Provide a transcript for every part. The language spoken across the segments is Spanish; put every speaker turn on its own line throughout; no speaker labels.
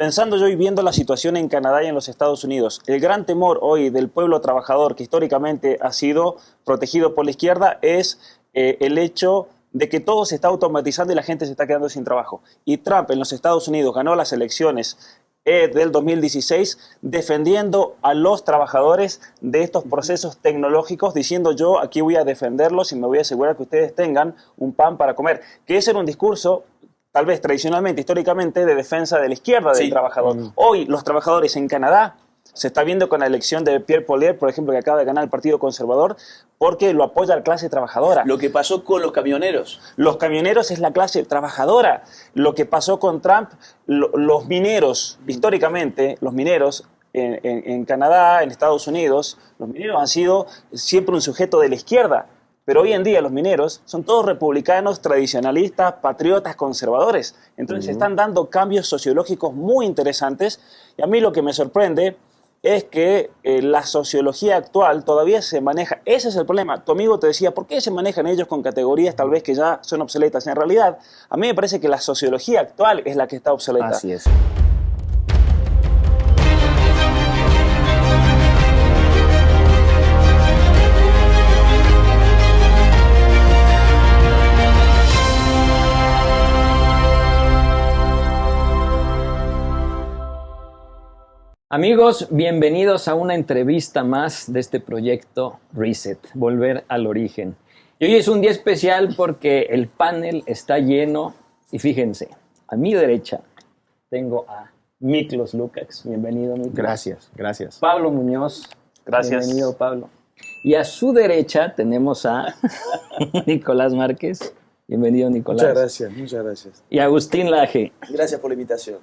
Pensando yo y viendo la situación en Canadá y en los Estados Unidos, el gran temor hoy del pueblo trabajador que históricamente ha sido protegido por la izquierda es el hecho de que todo se está automatizando y la gente se está quedando sin trabajo. Y Trump en los Estados Unidos ganó las elecciones del 2016 defendiendo a los trabajadores de estos procesos tecnológicos, diciendo yo aquí voy a defenderlos y me voy a asegurar que ustedes tengan un pan para comer. Que ese era un discurso, tal vez tradicionalmente, históricamente, de defensa de la izquierda del trabajador. Hoy los trabajadores en Canadá se está viendo con la elección de Pierre Poilievre, por ejemplo, que acaba de ganar el Partido Conservador, porque lo apoya la clase trabajadora.
Lo que pasó con los camioneros.
Los camioneros es la clase trabajadora. Lo que pasó con Trump, los mineros, históricamente, los mineros en Canadá, en Estados Unidos, los mineros han sido siempre un sujeto de la izquierda. Pero hoy en día los mineros son todos republicanos, tradicionalistas, patriotas, conservadores. Entonces se están dando cambios sociológicos muy interesantes. Y a mí lo que me sorprende es que la sociología actual todavía se maneja. Ese es el problema. Tu amigo te decía, ¿por qué se manejan ellos con categorías tal vez que ya son obsoletas? En realidad, a mí me parece que la sociología actual es la que está obsoleta.
Así es. Amigos, bienvenidos a una entrevista más de este proyecto Reset, Volver al Origen. Y hoy es un día especial porque el panel está lleno y fíjense, a mi derecha tengo a Miklos Lukács. Bienvenido, Miklos. Gracias, gracias.
Pablo Muñoz.
Gracias.
Bienvenido, Pablo. Y a su derecha tenemos a Nicolás Márquez. Bienvenido, Nicolás.
Muchas gracias, muchas gracias.
Y Agustín Laje.
Gracias por la invitación.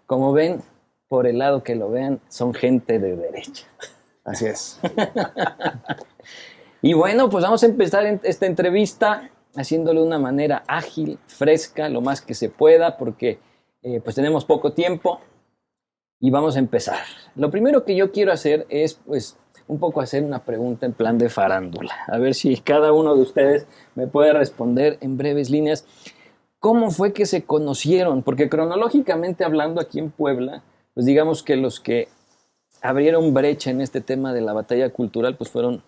Como ven, por el lado que lo vean, son gente de derecha.
Así es.
Y bueno, pues vamos a empezar esta entrevista haciéndolo de una manera ágil, fresca, lo más que se pueda, porque pues tenemos poco tiempo y vamos a empezar. Lo primero que yo quiero hacer es pues un poco hacer una pregunta en plan de farándula. A ver si cada uno de ustedes me puede responder en breves líneas. ¿Cómo fue que se conocieron? Porque cronológicamente hablando aquí en Puebla, pues digamos que los que abrieron brecha en este tema de la batalla cultural pues fueron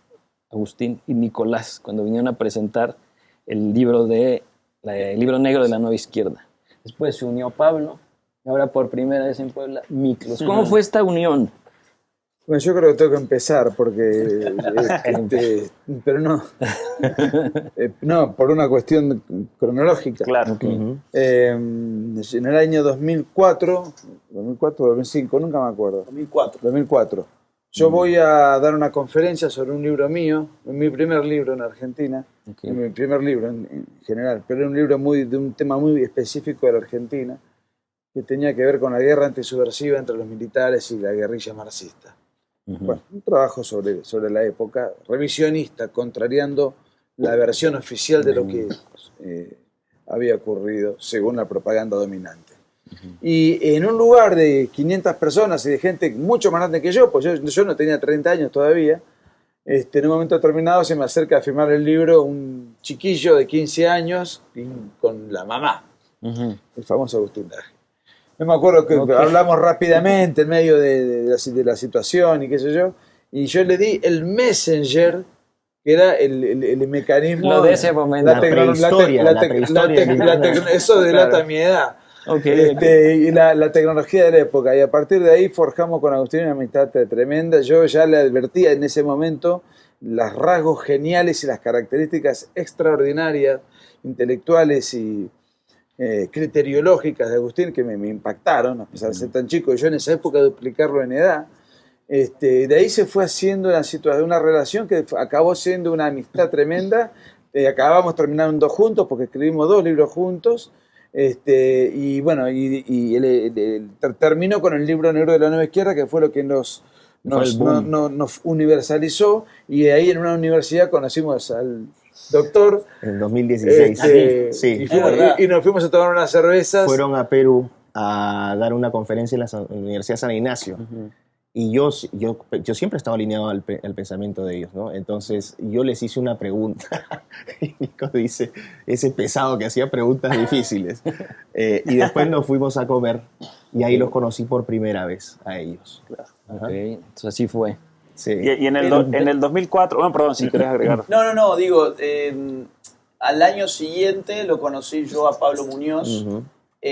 Agustín y Nicolás cuando vinieron a presentar el libro negro de la nueva izquierda. Después se unió Pablo y ahora por primera vez en Puebla Miklos. ¿Cómo fue esta unión?
Bueno, yo creo que tengo que empezar porque, pero no, no, por una cuestión cronológica.
Claro.
En el año 2004, 2005, nunca me acuerdo. 2004. Yo voy a dar una conferencia sobre un libro mío, mi primer libro en Argentina, mi primer libro en general, pero era un libro de un tema muy específico de la Argentina, que tenía que ver con la guerra antisubversiva entre los militares y la guerrilla marxista. Bueno, un trabajo sobre la época, revisionista, contrariando la versión oficial de lo que había ocurrido según la propaganda dominante. Y en un lugar de 500 personas y de gente mucho más grande que yo, pues yo no tenía 30 años todavía, en un momento determinado se me acerca a firmar el libro un chiquillo de 15 años con la mamá, el famoso Agustín Laje. No me acuerdo que hablamos rápidamente en medio de la situación y qué sé yo, y yo le di el Messenger, que era el mecanismo...
Lo de ese momento.
La prehistoria.
Eso delata mi edad. Y la tecnología de la época. Y a partir de ahí forjamos con Agustín una amistad tremenda. Yo ya le advertía en ese momento los rasgos geniales y las características extraordinarias, intelectuales y criteriológicas de Agustín que me impactaron, a pesar de ser tan chico, y yo en esa época duplicarlo en edad. De ahí se fue haciendo una relación que acabó siendo una amistad tremenda. Acabamos terminando juntos porque escribimos 2 libros juntos. Y bueno, terminó con el libro negro de la nueva izquierda, que fue lo que nos universalizó, y ahí en una universidad conocimos al doctor.
En 2016. Sí.
Y nos fuimos a tomar unas cervezas.
Fueron a Perú a dar una conferencia en la Universidad San Ignacio. Y yo siempre estaba alineado al pensamiento de ellos, ¿no? Entonces yo les hice una pregunta y Nico dice, ese pesado que hacía preguntas difíciles. Y después nos fuimos a comer
Y ahí los conocí por primera vez a ellos.
Ok, entonces así fue.
Sí.
Y en el 2004, bueno, perdón, si querés agregar.
No, digo, al año siguiente lo conocí yo a Pablo Muñoz.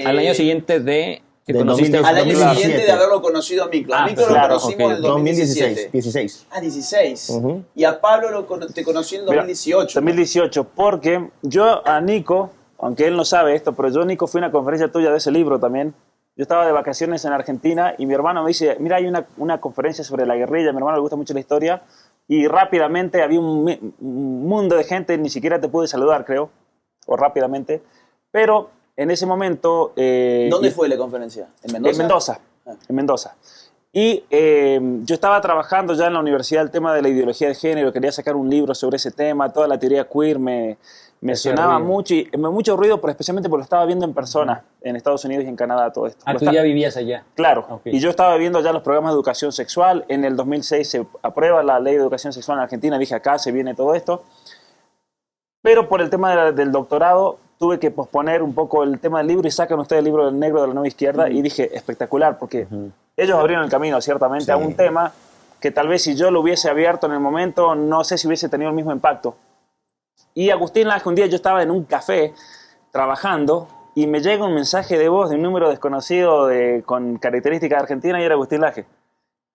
Al año siguiente de que
Del
conociste
Al año
2017.
siguiente de haberlo conocido a Miklo. A Miklo
claro,
lo conocimos en el 2017.
16.
Ah, 16.
Ujú.
Y a Pablo te conocí en el 2018.
2018, porque yo a Nico, aunque él no sabe esto, pero yo, Nico, fui a una conferencia tuya de ese libro también. Yo estaba de vacaciones en Argentina y mi hermano me dice, mira, hay una conferencia sobre la guerrilla, a mi hermano le gusta mucho la historia, y rápidamente había un mundo de gente, ni siquiera te pude saludar, creo, o rápidamente, pero en ese momento...
¿Dónde fue la conferencia? ¿En Mendoza?
En Mendoza, en Mendoza. Y yo estaba trabajando ya en la universidad el tema de la ideología de género, quería sacar un libro sobre ese tema, toda la teoría queer me sonaba
ruido.
mucho, y mucho ruido, pero especialmente porque lo estaba viendo en persona, en Estados Unidos y en Canadá, todo esto.
Ah,
Lo
tú
está-
ya vivías allá.
Claro,
Ok.
y yo estaba viendo ya los programas de educación sexual, en el 2006 se aprueba la ley de educación sexual en Argentina, dije acá se viene todo esto, pero por el tema del doctorado tuve que posponer un poco el tema del libro y sacan ustedes el libro del negro de la nueva izquierda y dije espectacular, porque ellos abrieron el camino ciertamente a un tema que tal vez si yo lo hubiese abierto en el momento, no sé si hubiese tenido el mismo impacto. Y Agustín Laje, un día yo estaba en un café trabajando y me llega un mensaje de voz de un número desconocido con características argentinas y era Agustín Laje,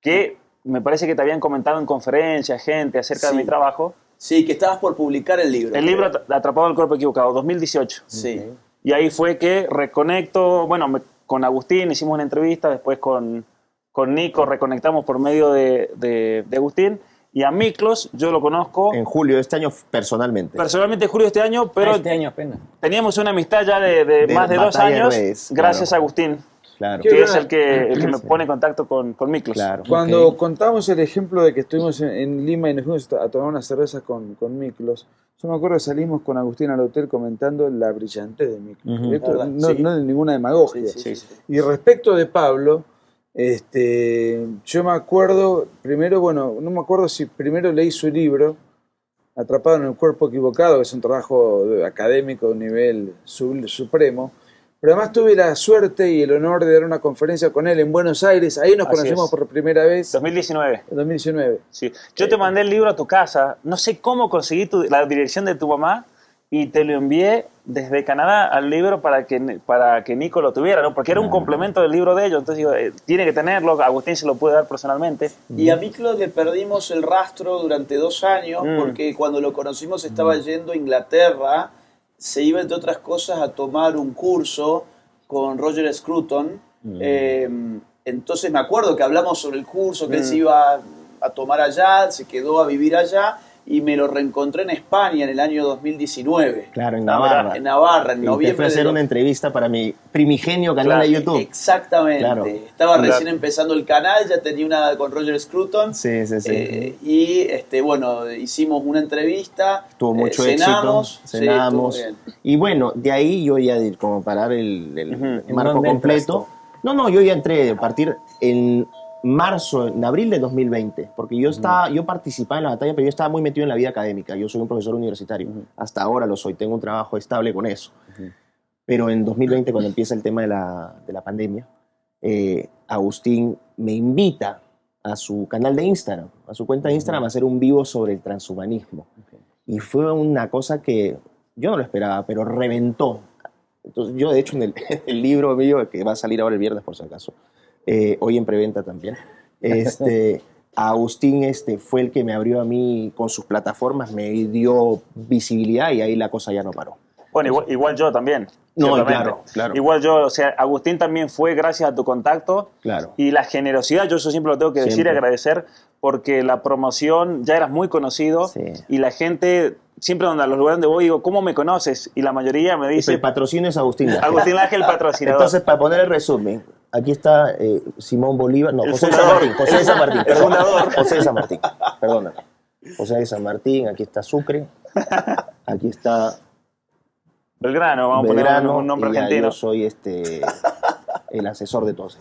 que me parece que te habían comentado en conferencias, gente, acerca de
Sí.
mi trabajo.
Sí, que estabas por publicar el libro.
El libro Atrapado en el cuerpo equivocado, 2018.
Sí.
Y ahí fue que reconecto, bueno, con Agustín hicimos una entrevista, después con Nico reconectamos por medio de Agustín, y a Miklos yo lo conozco
En julio de este año personalmente.
personalmente en julio de este año, pero
Este año apenas.
teníamos una amistad ya de más de 2
batalla de
años,
redes,
gracias
claro.
a Agustín,
Claro.
Qué
que es
buena-
el que me pone en contacto con Miklos.
Claro.
Cuando
Ok.
contamos el ejemplo de que estuvimos en Lima y nos fuimos a tomar unas cervezas con Miklos, yo me acuerdo que salimos con Agustín al hotel comentando la brillantez de Miklos.
Ujú.
Esto
Verdad,
no,
sí.
no es ninguna demagogia.
Sí.
Y respecto de Pablo, yo me acuerdo, primero, bueno, no me acuerdo si primero leí su libro, Atrapado en el cuerpo equivocado, que es un trabajo académico de un nivel supremo, pero además tuve la suerte y el honor de dar una conferencia con él en Buenos Aires, ahí nos
Así
conocimos
es.
por primera vez,
2019.
en 2019.
Sí. Yo te mandé el libro a tu casa, no sé cómo conseguí la dirección de tu mamá y te lo envié desde Canadá al libro para que Nico lo tuviera, ¿no? Porque era un complemento del libro de ellos, entonces digo, tiene que tenerlo, Agustín se lo puede dar personalmente.
Y a Miklo le perdimos el rastro durante 2 años
Mm.
porque cuando lo conocimos estaba yendo a Inglaterra, se iba entre otras cosas a tomar un curso con Roger Scruton. Entonces me acuerdo que hablamos sobre el curso, que él se iba a tomar allá, se quedó a vivir allá y me lo reencontré en España en el año 2019.
Claro, en Navarra.
En Navarra, en
Y te fui
noviembre
a hacer
del
una entrevista para mi primigenio canal de YouTube.
Exactamente.
Claro.
Estaba
Claro.
recién empezando el canal, ya tenía una con Roger Scruton.
Sí, sí, sí.
Y bueno, hicimos una entrevista.
Tuvo mucho
cenamos,
éxito.
sí,
Cenamos.
estuvo bien.
Y bueno, de ahí yo ya, como parar el
¿En
marco
dónde
completo. No, yo ya entré a partir en abril de 2020, porque yo participaba en la batalla, pero yo estaba muy metido en la vida académica. Yo soy un profesor universitario. Hasta ahora lo soy, tengo un trabajo estable con eso. Pero en 2020, cuando empieza el tema de la pandemia, Agustín me invita a su canal de Instagram, a su cuenta de Instagram, a hacer un vivo sobre el transhumanismo. Y fue una cosa que yo no lo esperaba, pero reventó. Entonces, yo, de hecho, en el libro mío, que va a salir ahora el viernes, por si acaso, hoy en preventa también, Agustín fue el que me abrió a mí con sus plataformas, me dio visibilidad y ahí la cosa ya no paró.
Bueno, igual yo también.
No,
ciertamente.
claro.
Igual yo, o sea, Agustín también fue gracias a tu contacto.
Claro.
Y la generosidad, yo eso siempre lo tengo que decir y
Siempre.
agradecer, porque la promoción ya eras muy conocido
Sí.
y la gente, siempre donde a los lugares donde voy, digo, ¿cómo me conoces? Y la mayoría me dice,
El patrocinio es Agustín Laje.
Agustín Laje, el patrocinador.
Entonces, para poner el resumen, aquí está Simón Bolívar, no,
El
José de
fundador.
San Martín, José de San Martín,
El
perdón,
fundador.
José de San Martín, perdóname. José de San Martín, aquí está Sucre, aquí está
Belgrano, vamos a
Belgrano,
poner un nombre
y ya
argentino.
yo soy el asesor de todos.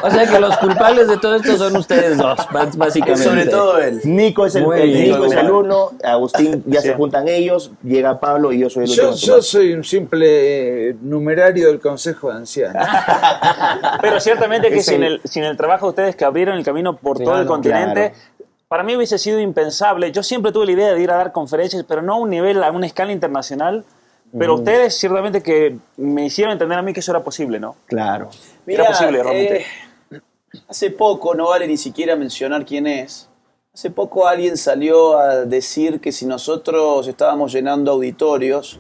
O sea que los culpables de todo esto son ustedes dos, básicamente.
Sobre todo él.
Nico es el uno, Agustín ya se juntan ellos, llega Pablo y yo soy el otro.
Yo soy un simple numerario del Consejo de Ancianos.
Pero ciertamente que sin el trabajo de ustedes que abrieron el camino por todo el continente, para mí hubiese sido impensable. Yo siempre tuve la idea de ir a dar conferencias, pero no a un nivel, a una escala internacional. Pero ustedes ciertamente que me hicieron entender a mí que eso era posible, ¿no?
Claro.
Mira,
era posible realmente.
Hace poco, no vale ni siquiera mencionar quién es, hace poco alguien salió a decir que si nosotros estábamos llenando auditorios,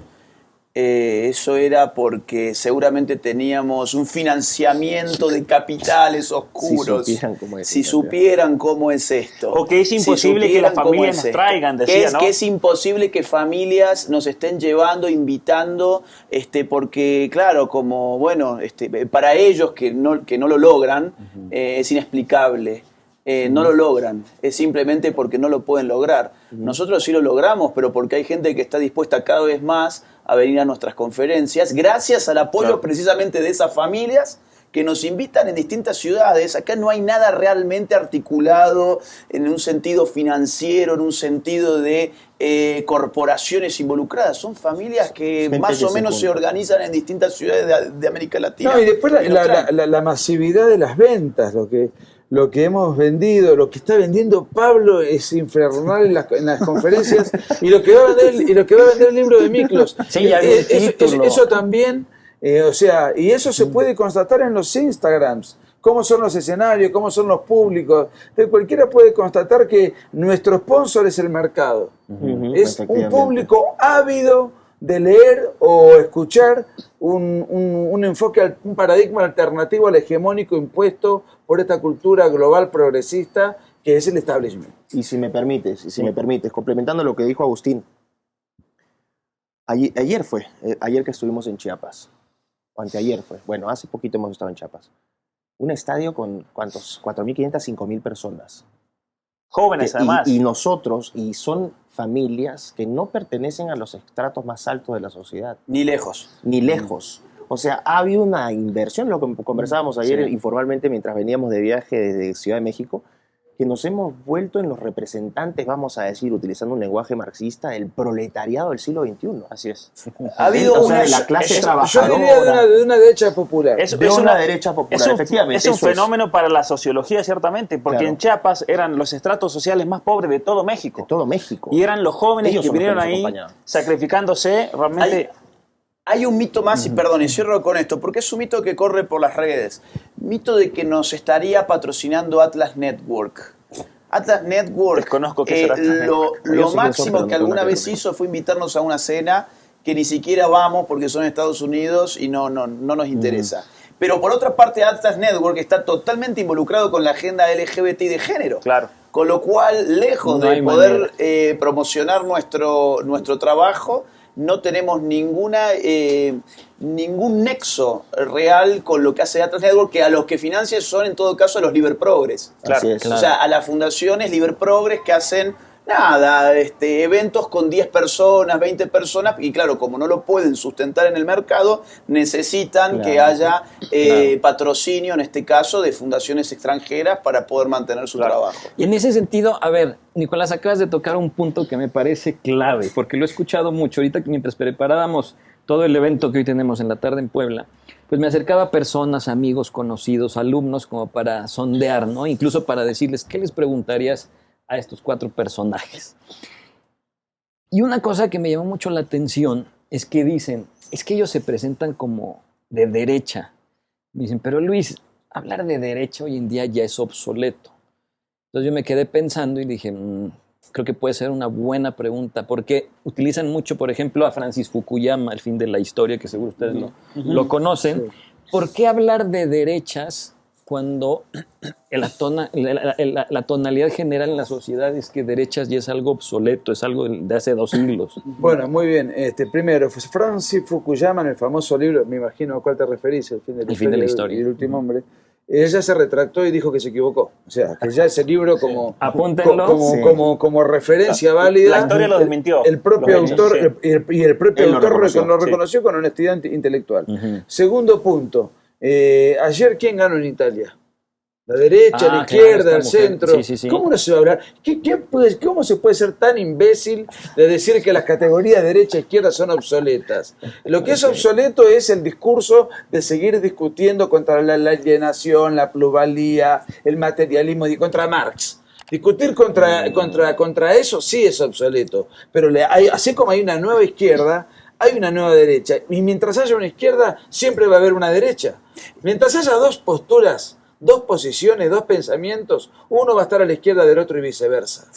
eso era porque seguramente teníamos un financiamiento de capitales oscuros. Si supieran cómo es esto.
O que es imposible que las familias nos traigan, decía, ¿no?
Que es imposible que familias nos estén llevando, invitando, porque claro, como bueno, para ellos que no lo logran, es inexplicable. No lo logran, es simplemente porque no lo pueden lograr. Nosotros sí lo logramos, pero porque hay gente que está dispuesta cada vez más a venir a nuestras conferencias, gracias al apoyo precisamente de esas familias que nos invitan en distintas ciudades. Acá no hay nada realmente articulado en un sentido financiero, en un sentido de corporaciones involucradas. Son familias que más o menos se organizan en distintas ciudades de América Latina.
No, y después la masividad de las ventas, lo que hemos vendido, lo que está vendiendo Pablo es infernal en las conferencias, y lo que va a vender el libro de Miklos.
Sí, ya vi el título.
Eso también, y eso se puede constatar en los Instagrams. Cómo son los escenarios, cómo son los públicos. Entonces, cualquiera puede constatar que nuestro sponsor es el mercado. Es un público ávido de leer o escuchar un enfoque, un paradigma alternativo al hegemónico impuesto por esta cultura global progresista que es el establishment.
Y si me permites, complementando lo que dijo Agustín, ayer que estuvimos en Chiapas, o anteayer fue, bueno, hace poquito hemos estado en Chiapas, un estadio con, ¿cuántos? 4.500, 5.000 personas.
Jóvenes, además.
Y nosotros, y son familias que no pertenecen a los estratos más altos de la sociedad.
Ni lejos.
Ni lejos. O sea, ha habido una inversión, lo que conversábamos ayer informalmente mientras veníamos de viaje desde Ciudad de México, que nos hemos vuelto en los representantes, vamos a decir, utilizando un lenguaje marxista, del proletariado del siglo XXI.
Así es.
Ha habido
de la clase
Yo
trabajadora.
diría de una derecha popular.
Una derecha popular, efectivamente.
Es un fenómeno para la sociología, ciertamente, porque en Chiapas eran los estratos sociales más pobres de todo México.
De todo México.
Y eran los jóvenes
Ellos
que
son los
vinieron
nos
ahí
acompañaban.
sacrificándose realmente.
Hay un mito más, y perdón, y cierro con esto, porque es un mito que corre por las redes. Mito de que nos estaría patrocinando Atlas Network. Atlas Network,
Desconozco qué será.
lo máximo que alguna vez hizo fue invitarnos a una cena que ni siquiera vamos porque son Estados Unidos y no nos interesa. Pero por otra parte, Atlas Network está totalmente involucrado con la agenda LGBT y de género.
Claro.
Con lo cual, lejos de poder promocionar nuestro trabajo, no tenemos ningún nexo real con lo que hace Atlas Network, que a los que financia son en todo caso a los Liber Progres.
Claro.
O sea, a las fundaciones Liber Progres que hacen eventos con 10 personas, 20 personas, y claro, como no lo pueden sustentar en el mercado, necesitan que haya patrocinio, en este caso, de fundaciones extranjeras para poder mantener su trabajo.
Y en ese sentido, a ver, Nicolás, acabas de tocar un punto que me parece clave, porque lo he escuchado mucho. Ahorita que mientras preparábamos todo el evento que hoy tenemos en la tarde en Puebla, pues me acercaba a personas, amigos, conocidos, alumnos, como para sondear, ¿no? Incluso para decirles, ¿qué les preguntarías a estos 4 personajes? Y una cosa que me llamó mucho la atención es que dicen, es que ellos se presentan como de derecha. Me dicen, pero Luis, hablar de derecha hoy en día ya es obsoleto. Entonces yo me quedé pensando y dije, creo que puede ser una buena pregunta, porque utilizan mucho, por ejemplo, a Francis Fukuyama, El fin de la historia, que seguro ustedes lo conocen. Sí. ¿Por qué hablar de derechas cuando la tonalidad general en la sociedad es que derechas ya es algo obsoleto, es algo de hace 2 siglos?
Bueno, muy bien. Primero, Francis Fukuyama, en el famoso libro, me imagino a cuál te referís, El fin de la historia y el último hombre, ella se retractó y dijo que se equivocó. O sea, que ya ese libro como referencia válida.
La historia lo desmintió.
El propio autor, y el propio autor lo reconoció con honestidad intelectual. Segundo punto, Ayer, ¿quién ganó en Italia? La derecha, la
claro,
izquierda, el
esta mujer.
centro.
Sí.
¿Cómo no se va a hablar? ¿Cómo se puede ser tan imbécil de decir que las categorías derecha e izquierda son obsoletas? Lo que es obsoleto es el discurso de seguir discutiendo contra la alienación, la plusvalía, el materialismo y contra Marx. Discutir contra eso sí es obsoleto. Pero así como hay una nueva izquierda, hay una nueva derecha. Y mientras haya una izquierda, siempre va a haber una derecha. Mientras haya dos posturas, dos posiciones, dos pensamientos, uno va a estar a la izquierda del otro y viceversa.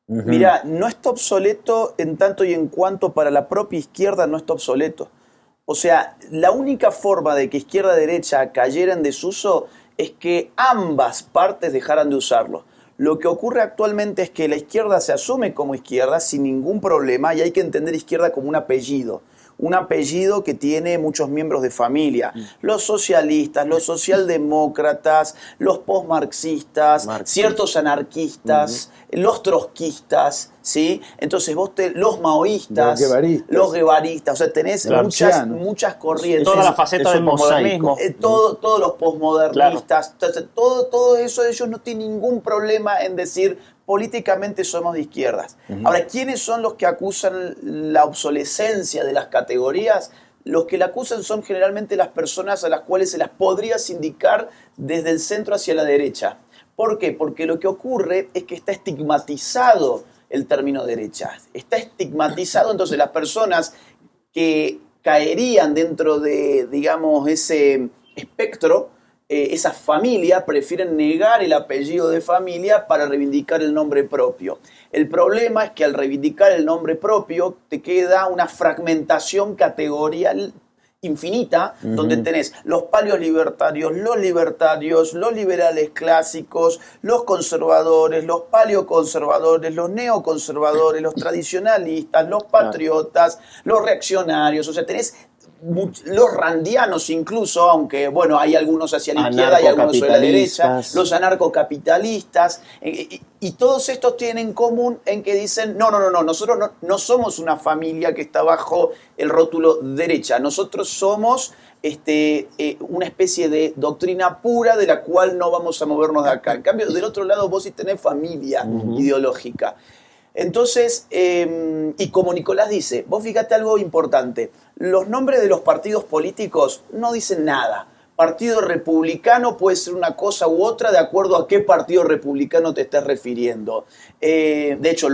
Mira, no está obsoleto en tanto y en cuanto para la propia izquierda no está obsoleto. O sea, la única forma de que izquierda y derecha cayera en desuso es que ambas partes dejaran de usarlo. Lo que ocurre actualmente es que la izquierda se asume como izquierda sin ningún problema y hay que entender izquierda como un apellido que tiene muchos miembros de familia. Los socialistas, los socialdemócratas, los postmarxistas, ciertos anarquistas, los trotskistas, ¿sí? Entonces los maoístas, los guevaristas, o sea, tenés muchas corrientes.
Toda la faceta del posmodernismo.
Todos los posmodernistas, claro. Todo eso, ellos no tienen ningún problema en decir políticamente somos de izquierdas. Ahora, ¿quiénes son los que acusan la obsolescencia de las categorías? Los que la acusan son generalmente las personas a las cuales se las podría sindicar desde el centro hacia la derecha. ¿Por qué? Porque lo que ocurre es que está estigmatizado el término derecha. Está estigmatizado, entonces las personas que caerían dentro de, digamos, ese espectro, esa familia, prefieren negar el apellido de familia para reivindicar el nombre propio. El problema es que al reivindicar el nombre propio te queda una fragmentación categorial infinita, donde tenés los paleolibertarios, los liberales clásicos, los conservadores, los paleoconservadores, los neoconservadores, los tradicionalistas, los patriotas, los reaccionarios, o sea, tenés los randianos incluso, aunque bueno, hay algunos hacia la izquierda y algunos hacia la derecha, los anarcocapitalistas, y todos estos tienen en común en que dicen, no, nosotros no somos una familia que está bajo el rótulo derecha, nosotros somos una especie de doctrina pura de la cual no vamos a movernos de acá. En cambio, del otro lado vos sí tenés familia ideológica. Entonces, y como Nicolás dice, vos fíjate algo importante, los nombres de los partidos políticos no dicen nada. Partido republicano puede ser una cosa u otra de acuerdo a qué partido republicano te estés refiriendo. De hecho,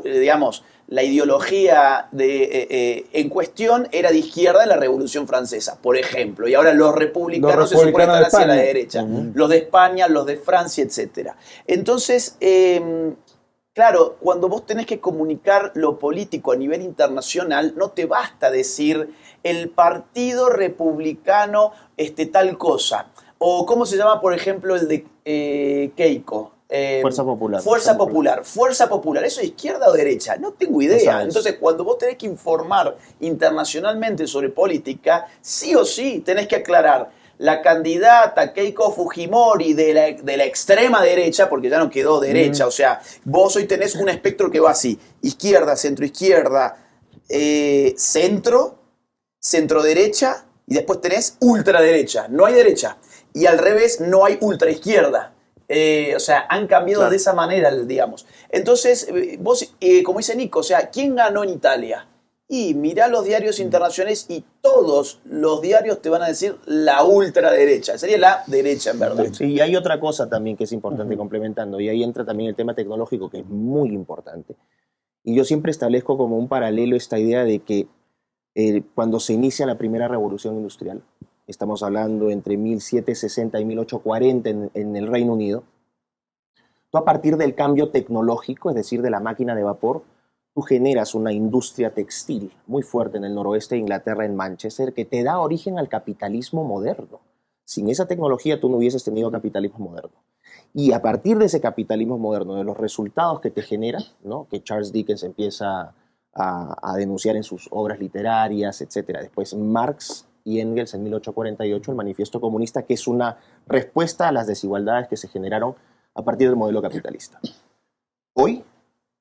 digamos, la ideología en cuestión era de izquierda en la Revolución Francesa, por ejemplo, y ahora los republicanos se supone están hacia la derecha, los de España, los de Francia, etc. Entonces, claro, cuando vos tenés que comunicar lo político a nivel internacional, no te basta decir el partido republicano tal cosa. O cómo se llama, por ejemplo, el de Keiko.
Fuerza Popular.
Fuerza Popular. ¿Eso es izquierda o derecha? No tengo idea. Entonces, cuando vos tenés que informar internacionalmente sobre política, sí o sí tenés que aclarar la candidata Keiko Fujimori de la extrema derecha, porque ya no quedó derecha, o sea, vos hoy tenés un espectro que va así, izquierda, centroizquierda, centro-derecha, y después tenés ultraderecha, no hay derecha, y al revés no hay ultraizquierda. O sea, han cambiado de esa manera, digamos. Entonces, vos, como dice Nico, o sea, ¿quién ganó en Italia? Y mirá los diarios internacionales y todos los diarios te van a decir la ultraderecha. Sería la derecha, en verdad.
Sí, y hay otra cosa también que es importante complementando, y ahí entra también el tema tecnológico, que es muy importante. Y yo siempre establezco como un paralelo esta idea de que cuando se inicia la primera revolución industrial, estamos hablando entre 1760 y 1840 en el Reino Unido, tú a partir del cambio tecnológico, es decir, de la máquina de vapor, tú generas una industria textil muy fuerte en el noroeste de Inglaterra, en Manchester, que te da origen al capitalismo moderno. Sin esa tecnología tú no hubieses tenido capitalismo moderno. Y a partir de ese capitalismo moderno, de los resultados que te genera, ¿no? Que Charles Dickens empieza a denunciar en sus obras literarias, etc. Después Marx y Engels en 1848, el Manifiesto Comunista, que es una respuesta a las desigualdades que se generaron a partir del modelo capitalista. Hoy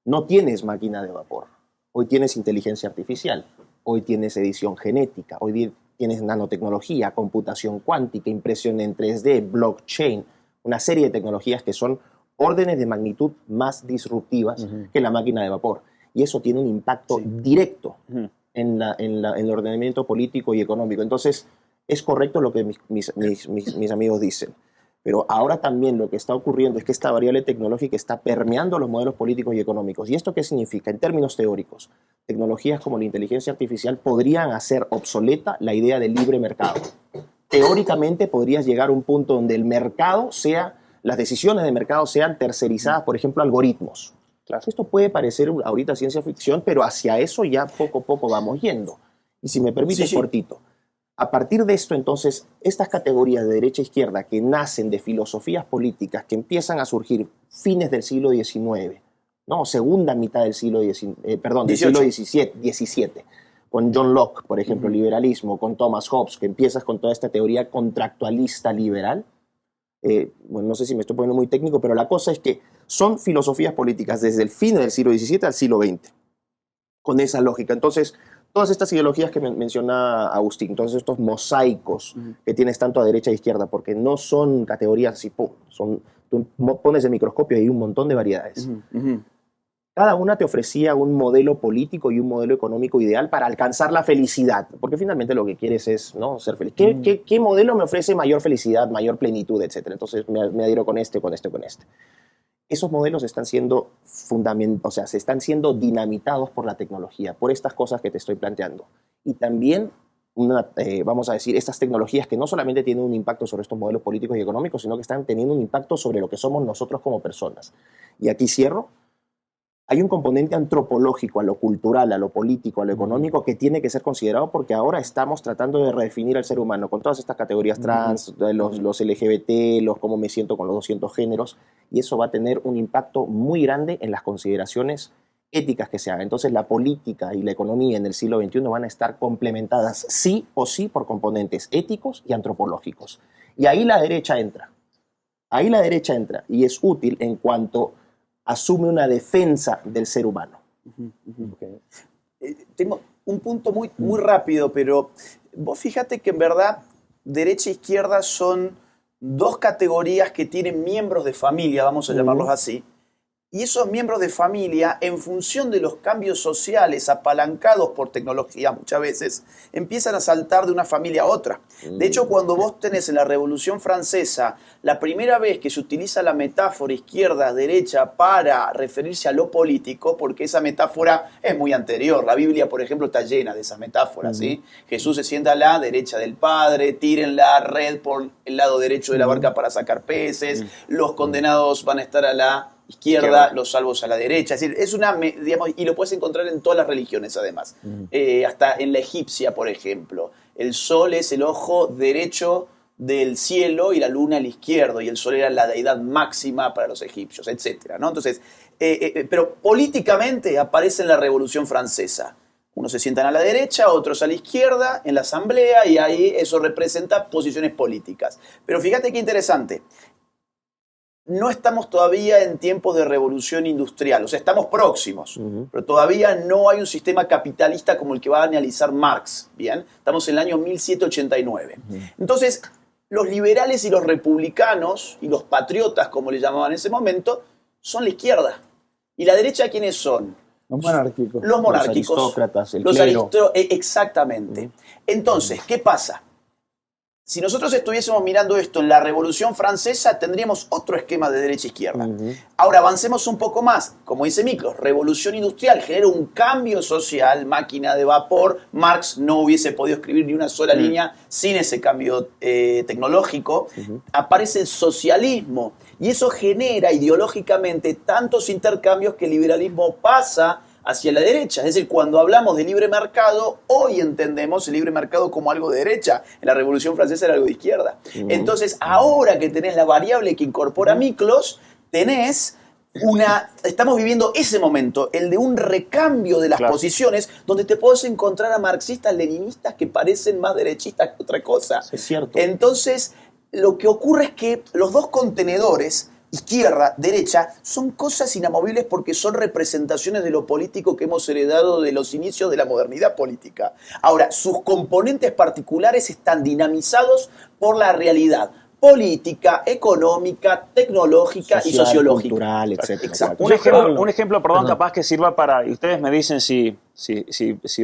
no tienes máquina de vapor, hoy tienes inteligencia artificial, hoy tienes edición genética, hoy tienes nanotecnología, computación cuántica, impresión en 3D, blockchain, una serie de tecnologías que son órdenes de magnitud más disruptivas que la máquina de vapor. Y eso tiene un impacto directo en el ordenamiento político y económico. Entonces, es correcto lo que mis amigos dicen. Pero ahora también lo que está ocurriendo es que esta variable tecnológica está permeando los modelos políticos y económicos. ¿Y esto qué significa? En términos teóricos, tecnologías como la inteligencia artificial podrían hacer obsoleta la idea del libre mercado. Teóricamente podrías llegar a un punto donde el mercado las decisiones de mercado sean tercerizadas, por ejemplo, algoritmos. Claro. Esto puede parecer ahorita ciencia ficción, pero hacia eso ya poco a poco vamos yendo. Y si me permites, cortito. A partir de esto, entonces, estas categorías de derecha e izquierda que nacen de filosofías políticas que empiezan a surgir fines del siglo XIX, ¿no? Segunda mitad del siglo XVII, del siglo XVII, con John Locke, por ejemplo, liberalismo, con Thomas Hobbes, que empiezas con toda esta teoría contractualista liberal. Bueno, no sé si me estoy poniendo muy técnico, pero la cosa es que son filosofías políticas desde el fin del siglo XVII al siglo XX, con esa lógica. Entonces, todas estas ideologías que menciona Agustín, todos estos mosaicos que tienes tanto a derecha e izquierda, porque no son categorías así, tú pones el microscopio y hay un montón de variedades. Cada una te ofrecía un modelo político y un modelo económico ideal para alcanzar la felicidad, porque finalmente lo que quieres es, ¿no?, ser feliz. ¿Qué modelo me ofrece mayor felicidad, mayor plenitud, etcétera? Entonces me adhiero con este. Esos modelos están siendo se están siendo dinamitados por la tecnología, por estas cosas que te estoy planteando. Y también, vamos a decir, estas tecnologías que no solamente tienen un impacto sobre estos modelos políticos y económicos, sino que están teniendo un impacto sobre lo que somos nosotros como personas. Y aquí cierro. Hay un componente antropológico a lo cultural, a lo político, a lo económico que tiene que ser considerado porque ahora estamos tratando de redefinir al ser humano con todas estas categorías trans, los LGBT, cómo me siento con los 200 géneros, y eso va a tener un impacto muy grande en las consideraciones éticas que se hagan. Entonces la política y la economía en el siglo XXI van a estar complementadas sí o sí por componentes éticos y antropológicos. Y ahí la derecha entra. Y es útil en cuanto asume una defensa del ser humano.
Tengo un punto muy rápido, pero vos fíjate que en verdad derecha e izquierda son dos categorías que tienen miembros de familia, vamos a llamarlos así, y esos miembros de familia, en función de los cambios sociales apalancados por tecnología muchas veces, empiezan a saltar de una familia a otra. De hecho, cuando vos tenés en la Revolución Francesa la primera vez que se utiliza la metáfora izquierda-derecha para referirse a lo político, porque esa metáfora es muy anterior. La Biblia, por ejemplo, está llena de esas metáforas, ¿sí? Jesús se sienta a la derecha del Padre, tiren la red por el lado derecho de la barca para sacar peces, los condenados van a estar a la izquierda, los salvos a la derecha. Es decir, es digamos, y lo puedes encontrar en todas las religiones además. Hasta en la egipcia, por ejemplo. El sol es el ojo derecho del cielo y la luna al izquierdo, y el sol era la deidad máxima para los egipcios, etc., ¿no? Entonces, pero políticamente aparece en la Revolución Francesa. Unos se sientan a la derecha, otros a la izquierda, en la asamblea, y ahí eso representa posiciones políticas. Pero fíjate qué interesante. No estamos todavía en tiempos de revolución industrial, o sea, estamos próximos, pero todavía no hay un sistema capitalista como el que va a analizar Marx, ¿bien? Estamos en el año 1789. Entonces, los liberales y los republicanos, y los patriotas, como le llamaban en ese momento, son la izquierda. ¿Y la derecha quiénes son?
Los monárquicos.
Los monárquicos.
Los aristócratas, el clero.
Exactamente. Entonces, ¿qué pasa? Si nosotros estuviésemos mirando esto en la Revolución Francesa, tendríamos otro esquema de derecha e izquierda. Ahora, avancemos un poco más. Como dice Miklos, revolución industrial genera un cambio social, máquina de vapor. Marx no hubiese podido escribir ni una sola línea sin ese cambio tecnológico. Aparece el socialismo, y eso genera ideológicamente tantos intercambios que el liberalismo pasa hacia la derecha. Es decir, cuando hablamos de libre mercado, hoy entendemos el libre mercado como algo de derecha. En la Revolución Francesa era algo de izquierda. Entonces, ahora que tenés la variable que incorpora Miklos, estamos viviendo ese momento, el de un recambio de las posiciones, donde te podés encontrar a marxistas, leninistas que parecen más derechistas que otra cosa.
Es cierto.
Entonces, lo que ocurre es que los dos contenedores izquierda, derecha, son cosas inamovibles porque son representaciones de lo político que hemos heredado de los inicios de la modernidad política. Ahora, sus componentes particulares están dinamizados por la realidad política, económica, tecnológica
social,
y sociológica.
Cultural, etc.
Exacto.
Un ejemplo, perdón, capaz que sirva para, y ustedes me dicen si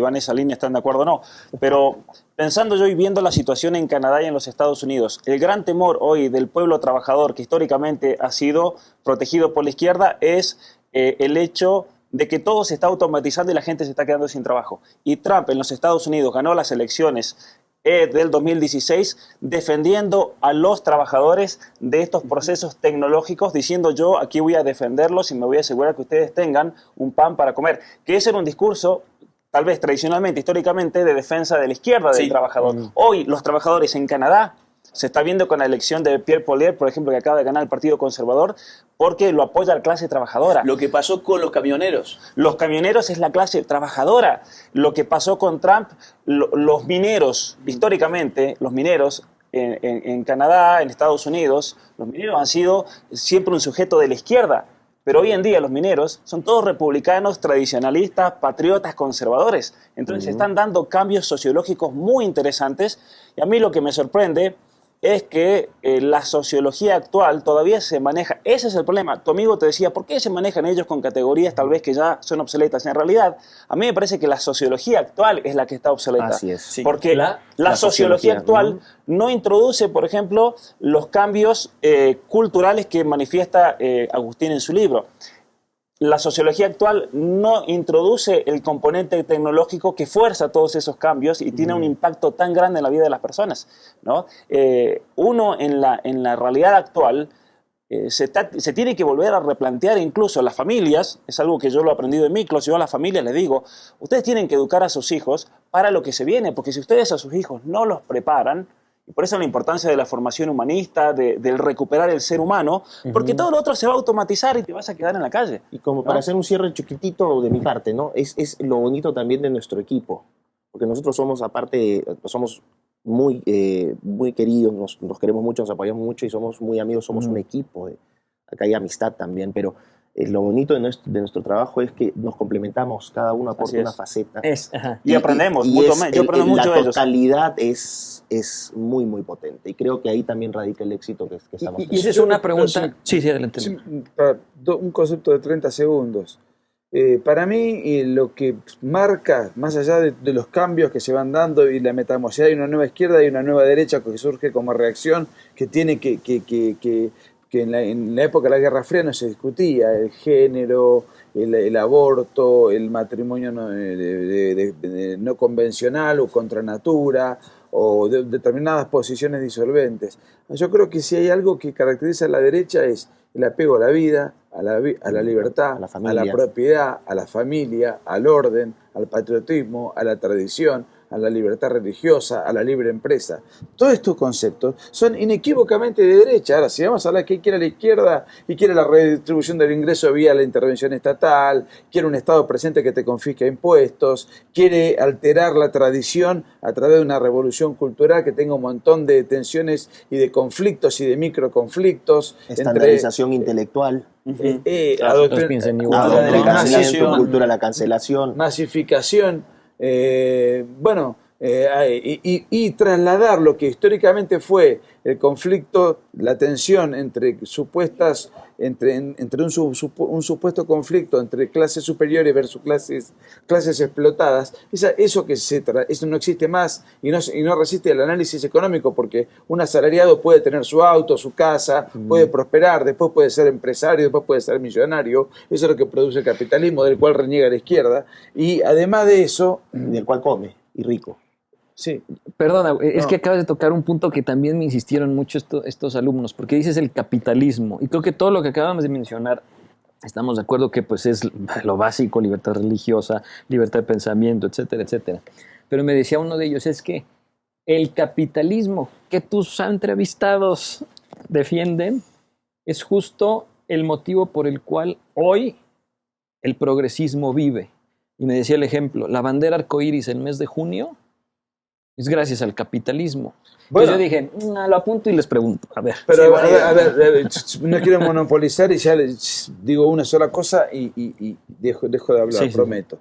van en esa línea, están de acuerdo o no, pero pensando yo y viendo la situación en Canadá y en los Estados Unidos, el gran temor hoy del pueblo trabajador, que históricamente ha sido protegido por la izquierda, es el hecho de que todo se está automatizando y la gente se está quedando sin trabajo. Y Trump en los Estados Unidos ganó las elecciones del 2016 defendiendo a los trabajadores de estos procesos tecnológicos, diciendo yo aquí voy a defenderlos y me voy a asegurar que ustedes tengan un pan para comer. Que ese era un discurso, tal vez tradicionalmente, históricamente, de defensa de la izquierda del trabajador. Hoy los trabajadores en Canadá, se está viendo con la elección de Pierre Poilievre, por ejemplo, que acaba de ganar el Partido Conservador, porque lo apoya la clase trabajadora.
Lo que pasó con los camioneros.
Los camioneros es la clase trabajadora. Lo que pasó con Trump, los mineros, históricamente, los mineros en Canadá, en Estados Unidos, los mineros han sido siempre un sujeto de la izquierda. Pero hoy en día los mineros son todos republicanos, tradicionalistas, patriotas, conservadores. Entonces se están dando cambios sociológicos muy interesantes. Y a mí lo que me sorprende es que la sociología actual todavía se maneja. Ese es el problema. Tu amigo te decía, ¿por qué se manejan ellos con categorías tal vez que ya son obsoletas? En realidad, a mí me parece que la sociología actual es la que está obsoleta.
Así es. Sí.
Porque la sociología actual no introduce, por ejemplo, los cambios culturales que manifiesta Agustín en su libro. La sociología actual no introduce el componente tecnológico que fuerza todos esos cambios y tiene un impacto tan grande en la vida de las personas, ¿no? Uno en la realidad actual se tiene que volver a replantear incluso las familias, es algo que yo lo he aprendido en Miklos, yo a las familias les digo, ustedes tienen que educar a sus hijos para lo que se viene, porque si ustedes a sus hijos no los preparan, y por eso la importancia de la formación humanista, del recuperar el ser humano, porque todo lo otro se va a automatizar y te vas a quedar en la calle.
Y como para hacer un cierre chiquitito de mi parte, ¿no? Es lo bonito también de nuestro equipo, porque nosotros somos, aparte, somos muy queridos, nos queremos mucho, nos apoyamos mucho y somos muy amigos, somos un equipo. Acá hay amistad también, pero lo bonito de nuestro trabajo es que nos complementamos, cada uno aporta una faceta.
Y aprendemos mutuamente. Yo aprendo mucho de ellos.
La totalidad es muy, muy potente. Y creo que ahí también radica el éxito que estamos teniendo.
Y esa es una pregunta. Sí, adelante.
Sí, un concepto de 30 segundos. Para mí, lo que marca, más allá de los cambios que se van dando y la metamorfosis, hay una nueva izquierda y una nueva derecha que surge como reacción, que tiene que en la época de la Guerra Fría no se discutía el género, el aborto, el matrimonio no convencional o contra natura, o determinadas posiciones disolventes. Yo creo que si hay algo que caracteriza a la derecha es el apego a la vida, a la libertad, a la propiedad, a la familia, al orden, al patriotismo, a la tradición, a la libertad religiosa, a la libre empresa. Todos estos conceptos son inequívocamente de derecha. Ahora, si vamos a hablar que quiere la izquierda y quiere la redistribución del ingreso vía la intervención estatal, quiere un Estado presente que te confisque impuestos, quiere alterar la tradición a través de una revolución cultural que tenga un montón de tensiones y de conflictos y de microconflictos.
Estandarización intelectual. Cultura de la cancelación.
Masificación. Y trasladar lo que históricamente fue el conflicto, la tensión entre un supuesto conflicto entre clases superiores versus clases explotadas, eso no existe más y no resiste el análisis económico, porque un asalariado puede tener su auto, su casa, puede prosperar, después puede ser empresario, después puede ser millonario. Eso es lo que produce el capitalismo, del cual reniega la izquierda, y además de eso,
del cual come, y rico.
Sí.
Perdona, es que acabas de tocar un punto que también me insistieron mucho estos alumnos, porque dices el capitalismo, y creo que todo lo que acabamos de mencionar, estamos de acuerdo que pues es lo básico, libertad religiosa, libertad de pensamiento, etcétera, etcétera. Pero me decía uno de ellos, es que el capitalismo que tus entrevistados defienden es justo el motivo por el cual hoy el progresismo vive. Y me decía el ejemplo, la bandera arcoíris el mes de junio es gracias al capitalismo.
Bueno.
Entonces yo dije, lo apunto y les pregunto. A ver.
Pero
Sí,
a ver, no quiero monopolizar y ya les digo una sola cosa y dejo de hablar,
Sí, sí.
prometo.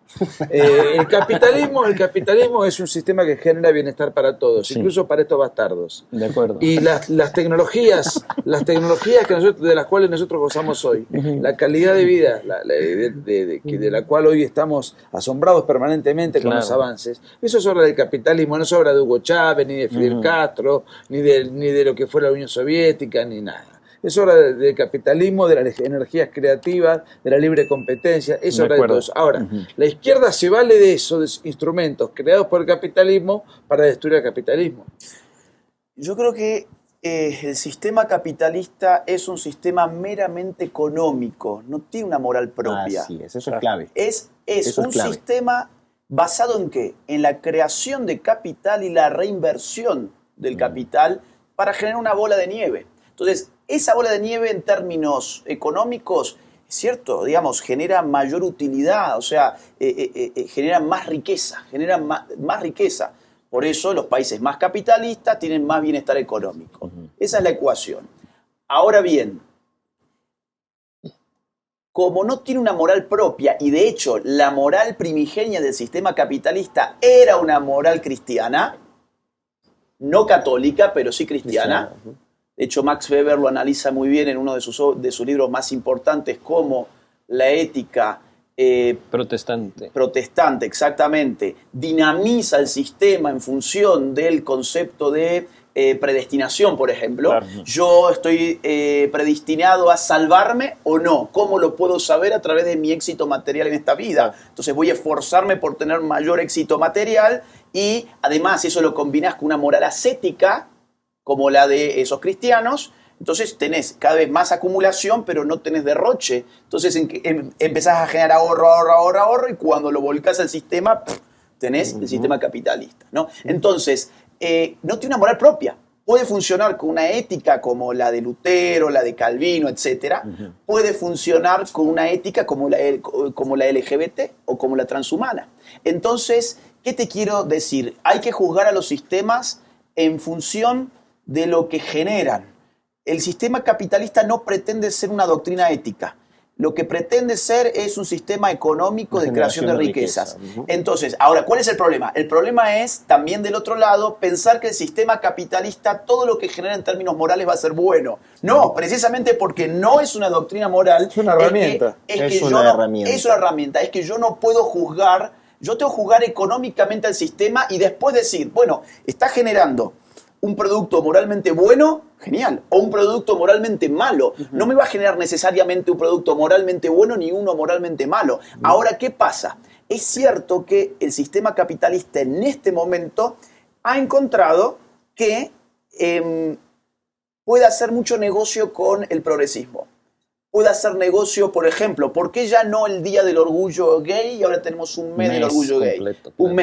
El capitalismo es un sistema que genera bienestar para todos,
Sí.
incluso para estos bastardos.
De acuerdo.
Y las tecnologías de las cuales nosotros gozamos hoy, la calidad de vida de la cual hoy estamos asombrados permanentemente con
Claro.
los avances, eso es obra del capitalismo, no es obra de Hugo Chávez, ni de Fidel Castro, ni de lo que fue la Unión Soviética, ni nada. Es hora del capitalismo, de las energías creativas, de la libre competencia, es
De
hora de
acuerdo.
todo eso. Ahora, la izquierda se vale de esos instrumentos creados por el capitalismo para destruir el capitalismo.
Yo creo que el sistema capitalista es un sistema meramente económico, no tiene una moral propia.
Así es, eso es clave.
Es
Eso es
un
clave.
sistema basado en qué? En la creación de capital y la reinversión del capital para generar una bola de nieve. Entonces, esa bola de nieve en términos económicos, es cierto, digamos, genera mayor utilidad, o sea, genera más riqueza, más riqueza. Por eso los países más capitalistas tienen más bienestar económico. Esa es la ecuación. Ahora bien, como no tiene una moral propia, y de hecho la moral primigenia del sistema capitalista era una moral cristiana, no católica, pero sí cristiana. De hecho, Max Weber lo analiza muy bien en uno de sus libros más importantes, como la ética protestante, exactamente, dinamiza el sistema en función del concepto de predestinación, por ejemplo.
Claro.
Yo estoy predestinado a salvarme o no. ¿Cómo lo puedo saber? A través de mi éxito material en esta vida.
Claro.
Entonces voy a esforzarme por tener mayor éxito material y además eso lo combinas con una moral ascética como la de esos cristianos. Entonces tenés cada vez más acumulación, pero no tenés derroche. Entonces empezás a generar ahorro, y cuando lo volcás al sistema, tenés el sistema capitalista, ¿no? Entonces, no tiene una moral propia. Puede funcionar con una ética como la de Lutero, la de Calvino, etc. Puede funcionar con una ética como la LGBT o como la transhumana. Entonces, ¿qué te quiero decir? Hay que juzgar a los sistemas en función de lo que generan. El sistema capitalista no pretende ser una doctrina ética. Lo que pretende ser es un sistema económico de creación de riquezas. Entonces, ahora, ¿cuál es el problema? El problema es, también del otro lado, pensar que el sistema capitalista, todo lo que genera en términos morales va a ser bueno. No, precisamente porque no es una doctrina moral.
Es una herramienta.
Es una herramienta. Es que yo no puedo juzgar, yo tengo que juzgar económicamente al sistema y después decir, bueno, está generando un producto moralmente bueno, genial, o un producto moralmente malo. No me va a generar necesariamente un producto moralmente bueno ni uno moralmente malo. Ahora, ¿qué pasa? Es cierto que el sistema capitalista en este momento ha encontrado que puede hacer mucho negocio con el progresismo. Puede hacer negocio, por ejemplo, ¿por qué ya no el Día del Orgullo Gay y ahora tenemos un mes del orgullo gay?
Completo,
Un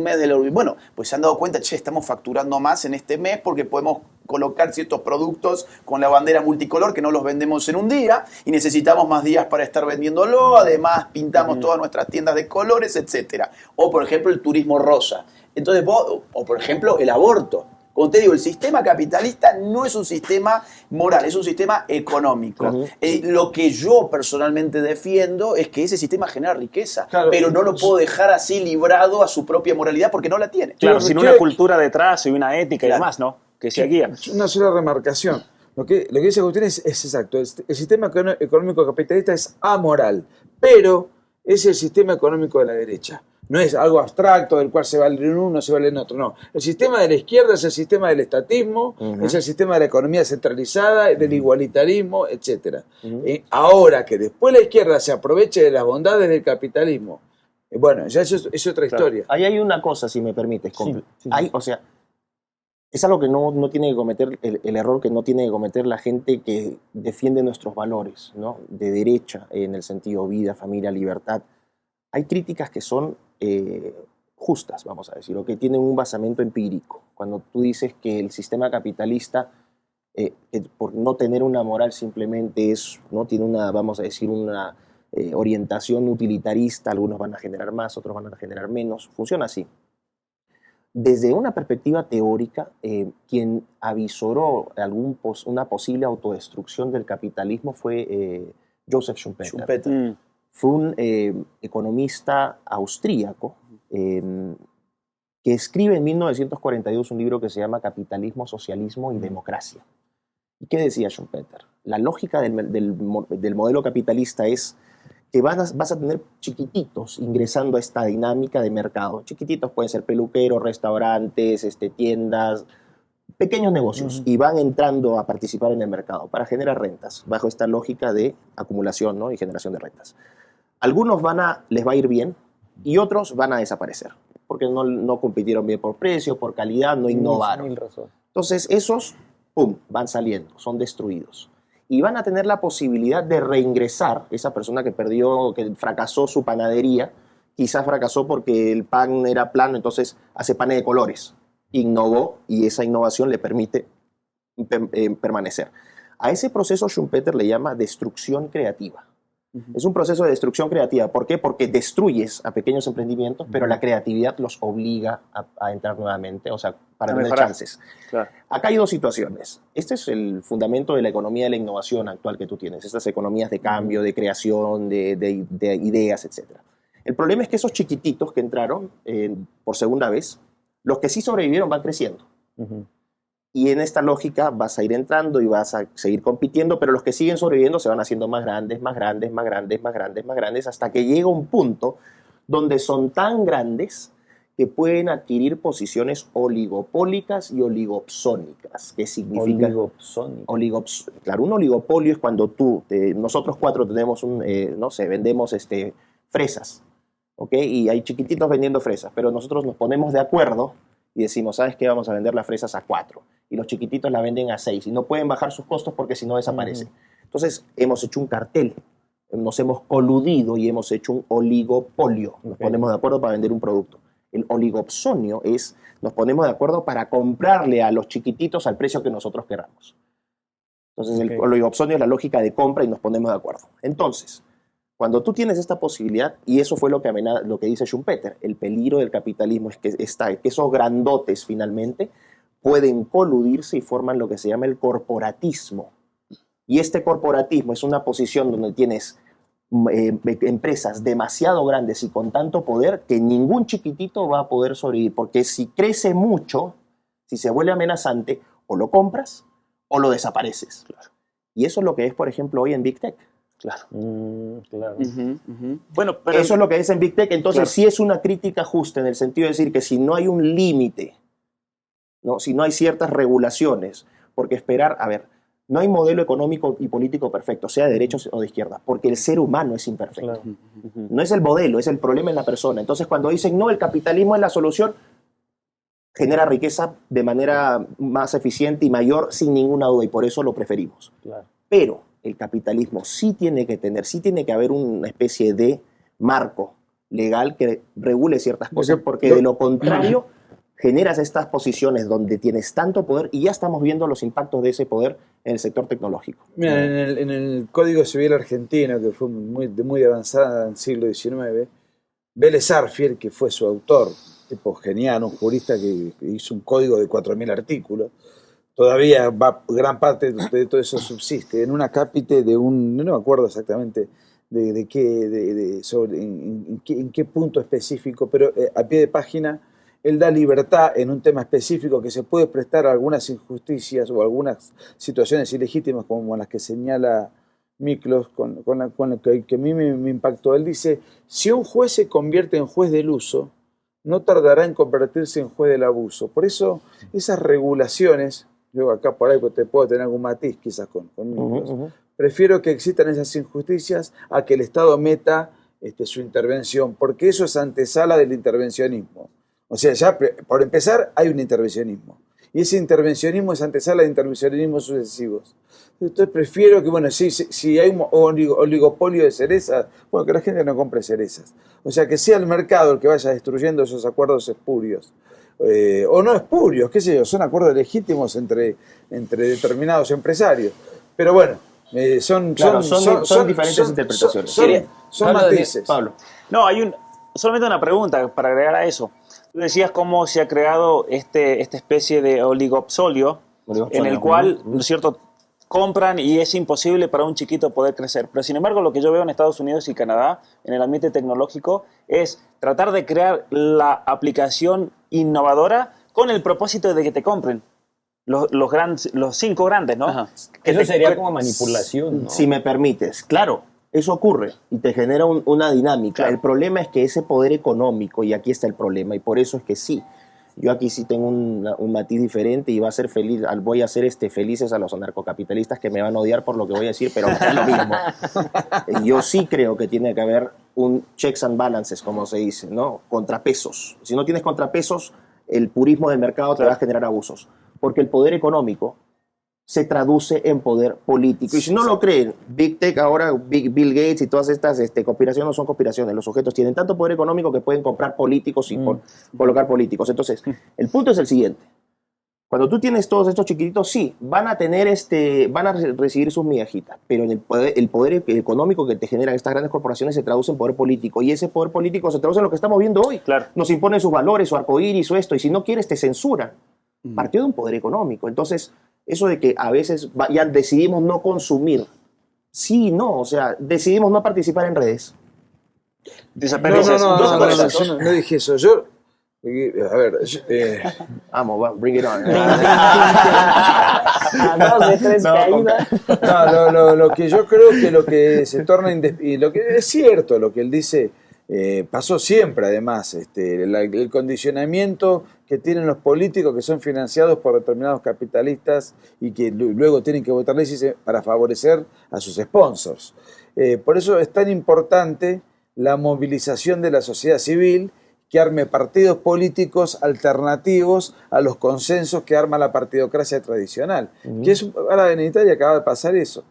mes del orgullo. Bueno, pues se han dado cuenta, estamos facturando más en este mes porque podemos colocar ciertos productos con la bandera multicolor que no los vendemos en un día y necesitamos más días para estar vendiéndolo. Además, pintamos todas nuestras tiendas de colores, etc. O, por ejemplo, el turismo rosa. Entonces, o por ejemplo, el aborto. Como te digo, el sistema capitalista no es un sistema moral, es un sistema económico. Lo que yo personalmente defiendo es que ese sistema genera riqueza, pero no lo puedo dejar así librado a su propia moralidad porque no la tiene.
Claro, sin una cultura detrás y una ética y demás, ¿no? Que se guía.
Una sola remarcación. Lo que dice Agustín es exacto. El sistema económico capitalista es amoral, pero es el sistema económico de la derecha. No es algo abstracto del cual se vale en uno, se vale en otro, no. El sistema de la izquierda es el sistema del estatismo, es el sistema de la economía centralizada, del igualitarismo, etc. Ahora que después la izquierda se aproveche de las bondades del capitalismo, bueno, ya eso es otra historia.
Ahí hay una cosa, si me permites. O sea, es algo que no tiene que cometer, el error que no tiene que cometer la gente que defiende nuestros valores, ¿no? De derecha, en el sentido vida, familia, libertad. Hay críticas que son justas, vamos a decir, o que tienen un basamento empírico. Cuando tú dices que el sistema capitalista, por no tener una moral, simplemente no tiene una, vamos a decir, una orientación utilitarista, algunos van a generar más, otros van a generar menos, funciona así. Desde una perspectiva teórica, quien avisoró una posible autodestrucción del capitalismo fue Joseph Schumpeter. Fue un economista austríaco que escribe en 1942 un libro que se llama Capitalismo, Socialismo y Democracia. ¿Y qué decía Schumpeter? La lógica del modelo capitalista es que vas a tener chiquititos ingresando a esta dinámica de mercado. Chiquititos pueden ser peluqueros, restaurantes, tiendas, pequeños negocios, y van entrando a participar en el mercado para generar rentas, bajo esta lógica de acumulación, ¿no? Y generación de rentas. Algunos les va a ir bien y otros van a desaparecer, porque no compitieron bien por precio, por calidad, no innovaron. Entonces esos, ¡pum!, van saliendo, son destruidos. Y van a tener la posibilidad de reingresar, esa persona que fracasó su panadería, quizás fracasó porque el pan era plano, entonces hace panes de colores. Innovó y esa innovación le permite permanecer. A ese proceso Schumpeter le llama destrucción creativa. Es un proceso de destrucción creativa. ¿Por qué? Porque destruyes a pequeños emprendimientos, pero la creatividad los obliga a entrar nuevamente, o sea, para tener chances. Claro. Acá hay dos situaciones. Este es el fundamento de la economía de la innovación actual que tú tienes, estas economías de cambio, de creación, de ideas, etc. El problema es que esos chiquititos que entraron por segunda vez, los que sí sobrevivieron van creciendo. Y en esta lógica vas a ir entrando y vas a seguir compitiendo, pero los que siguen sobreviviendo se van haciendo más grandes, más grandes, más grandes, más grandes, más grandes, hasta que llega un punto donde son tan grandes que pueden adquirir posiciones oligopólicas y oligopsónicas. ¿Qué significa? Claro, un oligopolio es cuando nosotros cuatro tenemos vendemos fresas, ¿ok? Y hay chiquititos vendiendo fresas, pero nosotros nos ponemos de acuerdo y decimos, ¿sabes qué? Vamos a vender las fresas a 4 y los chiquititos la venden a 6 y no pueden bajar sus costos porque si no desaparecen. Entonces hemos hecho un cartel, nos hemos coludido y hemos hecho un oligopolio. Nos ponemos de acuerdo para vender un producto. El oligopsonio es, nos ponemos de acuerdo para comprarle a los chiquititos al precio que nosotros queramos. Entonces el oligopsonio es la lógica de compra y nos ponemos de acuerdo. Entonces, cuando tú tienes esta posibilidad, y eso fue lo que dice Schumpeter, el peligro del capitalismo es que esos grandotes finalmente pueden coludirse y forman lo que se llama el corporatismo. Y este corporatismo es una posición donde tienes empresas demasiado grandes y con tanto poder que ningún chiquitito va a poder sobrevivir, porque si crece mucho, si se vuelve amenazante, o lo compras o lo desapareces. Claro. Y eso es lo que es, por ejemplo, hoy en Big Tech. Claro.
Claro. Bueno, pero
eso es lo que es en Big Tech. Entonces, claro, sí es una crítica justa en el sentido de decir que si no hay un límite, ¿no? Si no hay ciertas regulaciones, porque no hay modelo económico y político perfecto, sea de derechos o de izquierda, porque el ser humano es imperfecto. Claro. No es el modelo, es el problema en la persona. Entonces, cuando dicen, no, el capitalismo es la solución, genera riqueza de manera más eficiente y mayor, sin ninguna duda, y por eso lo preferimos. Claro. Pero el capitalismo sí tiene que haber una especie de marco legal que regule ciertas cosas, porque de lo contrario generas estas posiciones donde tienes tanto poder y ya estamos viendo los impactos de ese poder en el sector tecnológico.
Mira, en el Código Civil argentino, que fue muy avanzada en el siglo XIX, Vélez Sarsfield, que fue su autor, tipo genial, un jurista que hizo un código de 4.000 artículos, todavía gran parte de todo eso subsiste. En un acápite de no me acuerdo exactamente en qué punto específico, pero a pie de página, él da libertad en un tema específico que se puede prestar a algunas injusticias o algunas situaciones ilegítimas como las que señala Miklos, con la que a mí me impactó. Él dice, si un juez se convierte en juez del uso, no tardará en convertirse en juez del abuso. Por eso esas regulaciones, yo acá por ahí te puedo tener algún matiz quizás con Miklos, prefiero que existan esas injusticias a que el Estado meta su intervención, porque eso es antesala del intervencionismo. O sea, ya por empezar hay un intervencionismo. Y ese intervencionismo es antesala de intervencionismos sucesivos. Entonces prefiero que, bueno, si hay un oligopolio de cerezas, bueno, que la gente no compre cerezas. O sea, que sea el mercado el que vaya destruyendo esos acuerdos espurios. O no espurios, qué sé yo, son acuerdos legítimos entre determinados empresarios. Pero bueno, son
diferentes interpretaciones.
Son matices.
Pablo.
No, solamente una pregunta para agregar a eso. Tú decías cómo se ha creado esta especie de oligopsolio en el cual, ¿no es cierto?, compran y es imposible para un chiquito poder crecer. Pero sin embargo, lo que yo veo en Estados Unidos y Canadá, en el ambiente tecnológico, es tratar de crear la aplicación innovadora con el propósito de que te compren los 5 grandes, ¿no?
Ajá. Eso sería como manipulación, ¿no?
Si me permites, claro, eso ocurre y te genera una dinámica.
Claro.
El problema es que ese poder económico, y aquí está el problema, y por eso es que sí, yo aquí sí tengo un matiz diferente y voy a hacer felices a los anarcocapitalistas que me van a odiar por lo que voy a decir, pero es lo mismo. Yo sí creo que tiene que haber un checks and balances, como se dice, ¿no? Contrapesos. Si no tienes contrapesos, el purismo del mercado te va a generar abusos. Porque el poder económico se traduce en poder político. Y si no lo creen, Big Tech ahora, Bill Gates y todas estas conspiraciones no son conspiraciones. Los sujetos tienen tanto poder económico que pueden comprar políticos y colocar políticos. Entonces, el punto es el siguiente. Cuando tú tienes todos estos chiquititos, sí, van a recibir sus migajitas, pero en el poder económico que te generan estas grandes corporaciones se traduce en poder político, y ese poder político se traduce en lo que estamos viendo hoy.
Claro.
Nos imponen sus valores, su arcoíris, o esto, y si no quieres te censuran. Partió de un poder económico. Entonces, eso de que a veces ya decidimos no consumir, sí, no, o sea, decidimos no participar en redes.
Desapareces.
No dije eso. Yo, a ver,
Vamos, bring it on.
A 2 de 3 caídas.
no, lo que yo creo que lo que se torna y lo que es cierto, lo que él dice, pasó siempre además, el condicionamiento que tienen los políticos que son financiados por determinados capitalistas y que luego tienen que votar leyes para favorecer a sus sponsors. Por eso es tan importante la movilización de la sociedad civil, que arme partidos políticos alternativos a los consensos que arma la partidocracia tradicional. Que es, ahora en Italia acaba de pasar eso.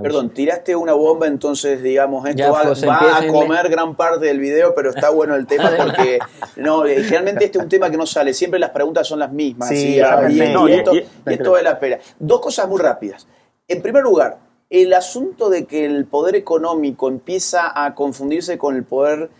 Perdón, tiraste una bomba, entonces, digamos, esto
Ya,
va
pues,
a
empiécenle.
comer gran parte del video, pero está bueno el tema porque generalmente este es un tema que no sale, siempre las preguntas son las mismas.
Sí,
¿sí?
perfecto.
Y esto vale la pena. 2 cosas muy rápidas. En primer lugar, el asunto de que el poder económico empieza a confundirse con el poder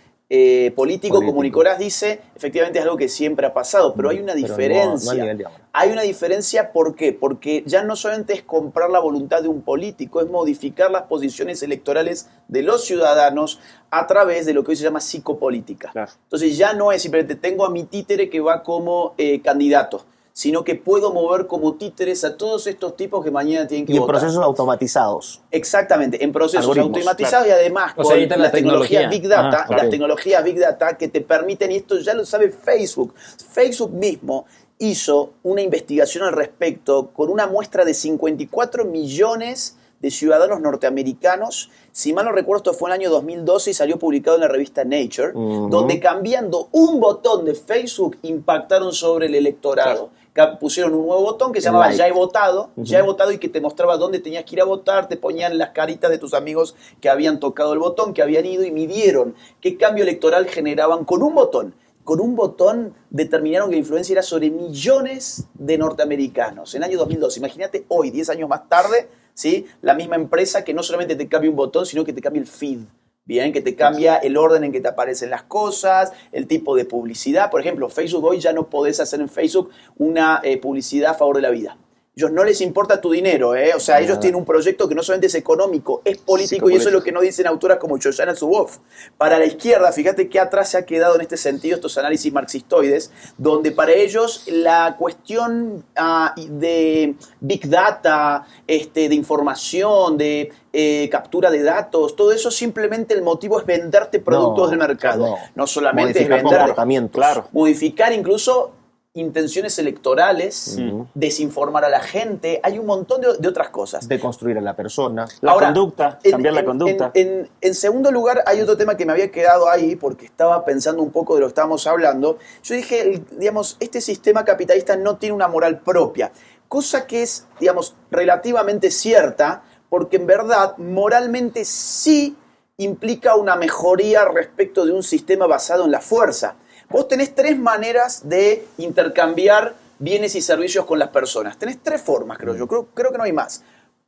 político, como Nicolás dice, efectivamente es algo que siempre ha pasado, pero hay una diferencia.
No a nivel de ahora.
Hay una diferencia, ¿por qué? Porque ya no solamente es comprar la voluntad de un político, es modificar las posiciones electorales de los ciudadanos a través de lo que hoy se llama psicopolítica.
Claro.
Entonces ya no es simplemente tengo a mi títere que va como candidato, sino que puedo mover como títeres a todos estos tipos que mañana tienen que
Y en
votar.
procesos automatizados.
Exactamente, en procesos
Algoritmos,
automatizados,
claro.
y además
O
con
sea, ahí está
la
la
tecnología
tecnología.
Big Data,
Ah, ok.
las tecnologías Big Data que te permiten, y esto ya lo sabe Facebook. Facebook mismo hizo una investigación al respecto con una muestra de 54 millones de ciudadanos norteamericanos. Si mal no recuerdo, esto fue en el año 2012 y salió publicado en la revista Nature, donde cambiando un botón de Facebook impactaron sobre el electorado. Pusieron un nuevo botón que se llamaba
like.
Ya he votado, y que te mostraba dónde tenías que ir a votar, te ponían las caritas de tus amigos que habían tocado el botón, que habían ido, y midieron qué cambio electoral generaban con un botón. Con un botón determinaron que la influencia era sobre millones de norteamericanos en el año 2012. Imagínate hoy, 10 años más tarde, ¿sí? La misma empresa que no solamente te cambia un botón, sino que te cambia el feed. Bien, que te cambia el orden en que te aparecen las cosas, el tipo de publicidad. Por ejemplo, Facebook hoy ya no podés hacer en Facebook una publicidad a favor de la vida. Ellos no les importa tu dinero, O sea, ellos tienen un proyecto que no solamente es económico, es político, y eso es lo que no dicen autoras como Shoshana Zuboff. Para la izquierda, fíjate qué atrás se ha quedado en este sentido estos análisis marxistoides, donde para ellos la cuestión de Big Data, de información, de captura de datos, todo eso, simplemente el motivo es venderte productos del mercado. No solamente es
Modificar
vender,
comportamientos.
Claro.
modificar incluso intenciones electorales, desinformar a la gente, hay un montón de otras cosas.
De construir a la persona.
Ahora,
Conducta, cambiar la conducta.
En segundo lugar, hay otro tema que me había quedado ahí, porque estaba pensando un poco de lo que estábamos hablando. Yo dije, digamos, este sistema capitalista no tiene una moral propia, cosa que es, digamos, relativamente cierta, porque en verdad, moralmente sí implica una mejoría respecto de un sistema basado en la fuerza. Vos tenés 3 maneras de intercambiar bienes y servicios con las personas. Tenés 3 formas, creo yo. Creo que no hay más.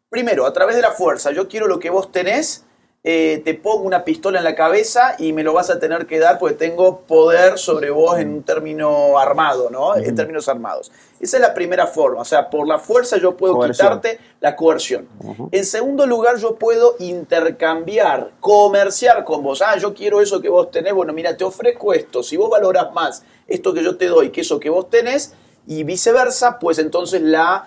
Primero, a través de la fuerza. Yo quiero lo que vos tenés, te pongo una pistola en la cabeza y me lo vas a tener que dar porque tengo poder sobre vos en un término armado, ¿no? En términos armados. Esa es la primera forma. O sea, por la fuerza yo puedo quitarte la coerción. En segundo lugar, yo puedo intercambiar, comerciar con vos. Ah, yo quiero eso que vos tenés. Bueno, mira, te ofrezco esto. Si vos valorás más esto que yo te doy que eso que vos tenés, y viceversa, pues entonces la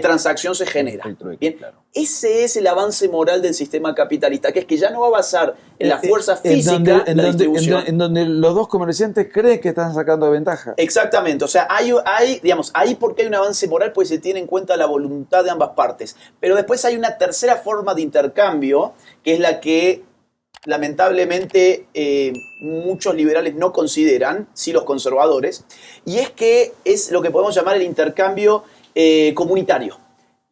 transacción se genera. Bien, claro. Ese es el avance moral del sistema capitalista, que es que ya no va a basar en la fuerza física de la distribución.
En donde los dos comerciantes creen que están sacando ventaja.
Exactamente, o sea, digamos, ahí porque hay un avance moral, pues se tiene en cuenta la voluntad de ambas partes. Pero después hay una tercera forma de intercambio, que es la que lamentablemente muchos liberales no consideran, sí los conservadores, y es que es lo que podemos llamar el intercambio comunitario,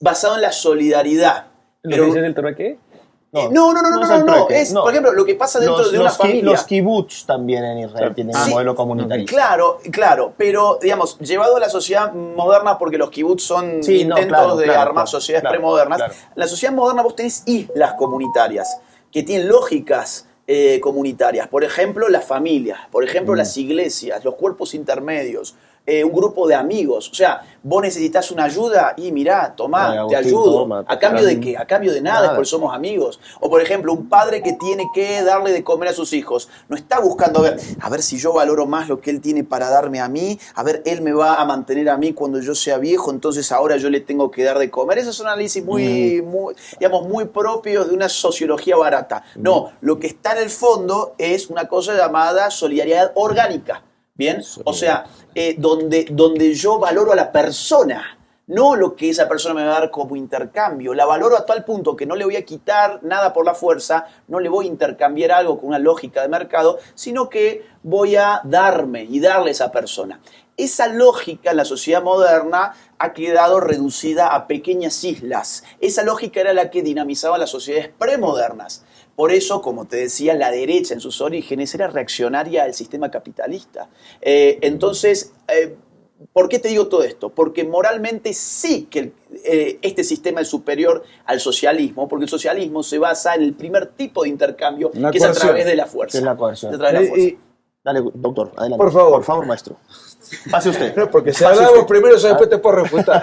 basado en la solidaridad.
¿Lo que dice del trueque?
No. Por ejemplo, lo que pasa dentro de una familia.
Los kibbutz también en Israel tienen un modelo comunitario.
Claro, pero digamos, llevado a la sociedad moderna, porque los kibbutz son intentos de armar sociedades premodernas, en la sociedad moderna vos tenés islas comunitarias que tienen lógicas comunitarias. Por ejemplo, las familias, por ejemplo, las iglesias, los cuerpos intermedios, un grupo de amigos. O sea, vos necesitas una ayuda y mirá, tomá, te ayudo. ¿A cambio de qué? A cambio de nada, porque somos amigos. O por ejemplo, un padre que tiene que darle de comer a sus hijos. No está buscando a ver si yo valoro más lo que él tiene para darme a mí, a ver, él me va a mantener a mí cuando yo sea viejo, entonces ahora yo le tengo que dar de comer. Esos son análisis muy propios de una sociología barata. No, lo que está en el fondo es una cosa llamada solidaridad orgánica. ¿Bien? O sea, donde yo valoro a la persona, no lo que esa persona me va a dar como intercambio. La valoro a tal punto que no le voy a quitar nada por la fuerza, no le voy a intercambiar algo con una lógica de mercado, sino que voy a darme y darle a esa persona. Esa lógica en la sociedad moderna ha quedado reducida a pequeñas islas. Esa lógica era la que dinamizaba las sociedades premodernas. Por eso, como te decía, la derecha en sus orígenes era reaccionaria al sistema capitalista. Entonces, ¿por qué te digo todo esto? Porque moralmente sí que este sistema es superior al socialismo, porque el socialismo se basa en el primer tipo de intercambio, que es a través de la fuerza.
Es la coerción. Dale, doctor, adelante.
Por favor,
maestro. Pase usted.
No, porque si hablamos primero, después te puedo refutar.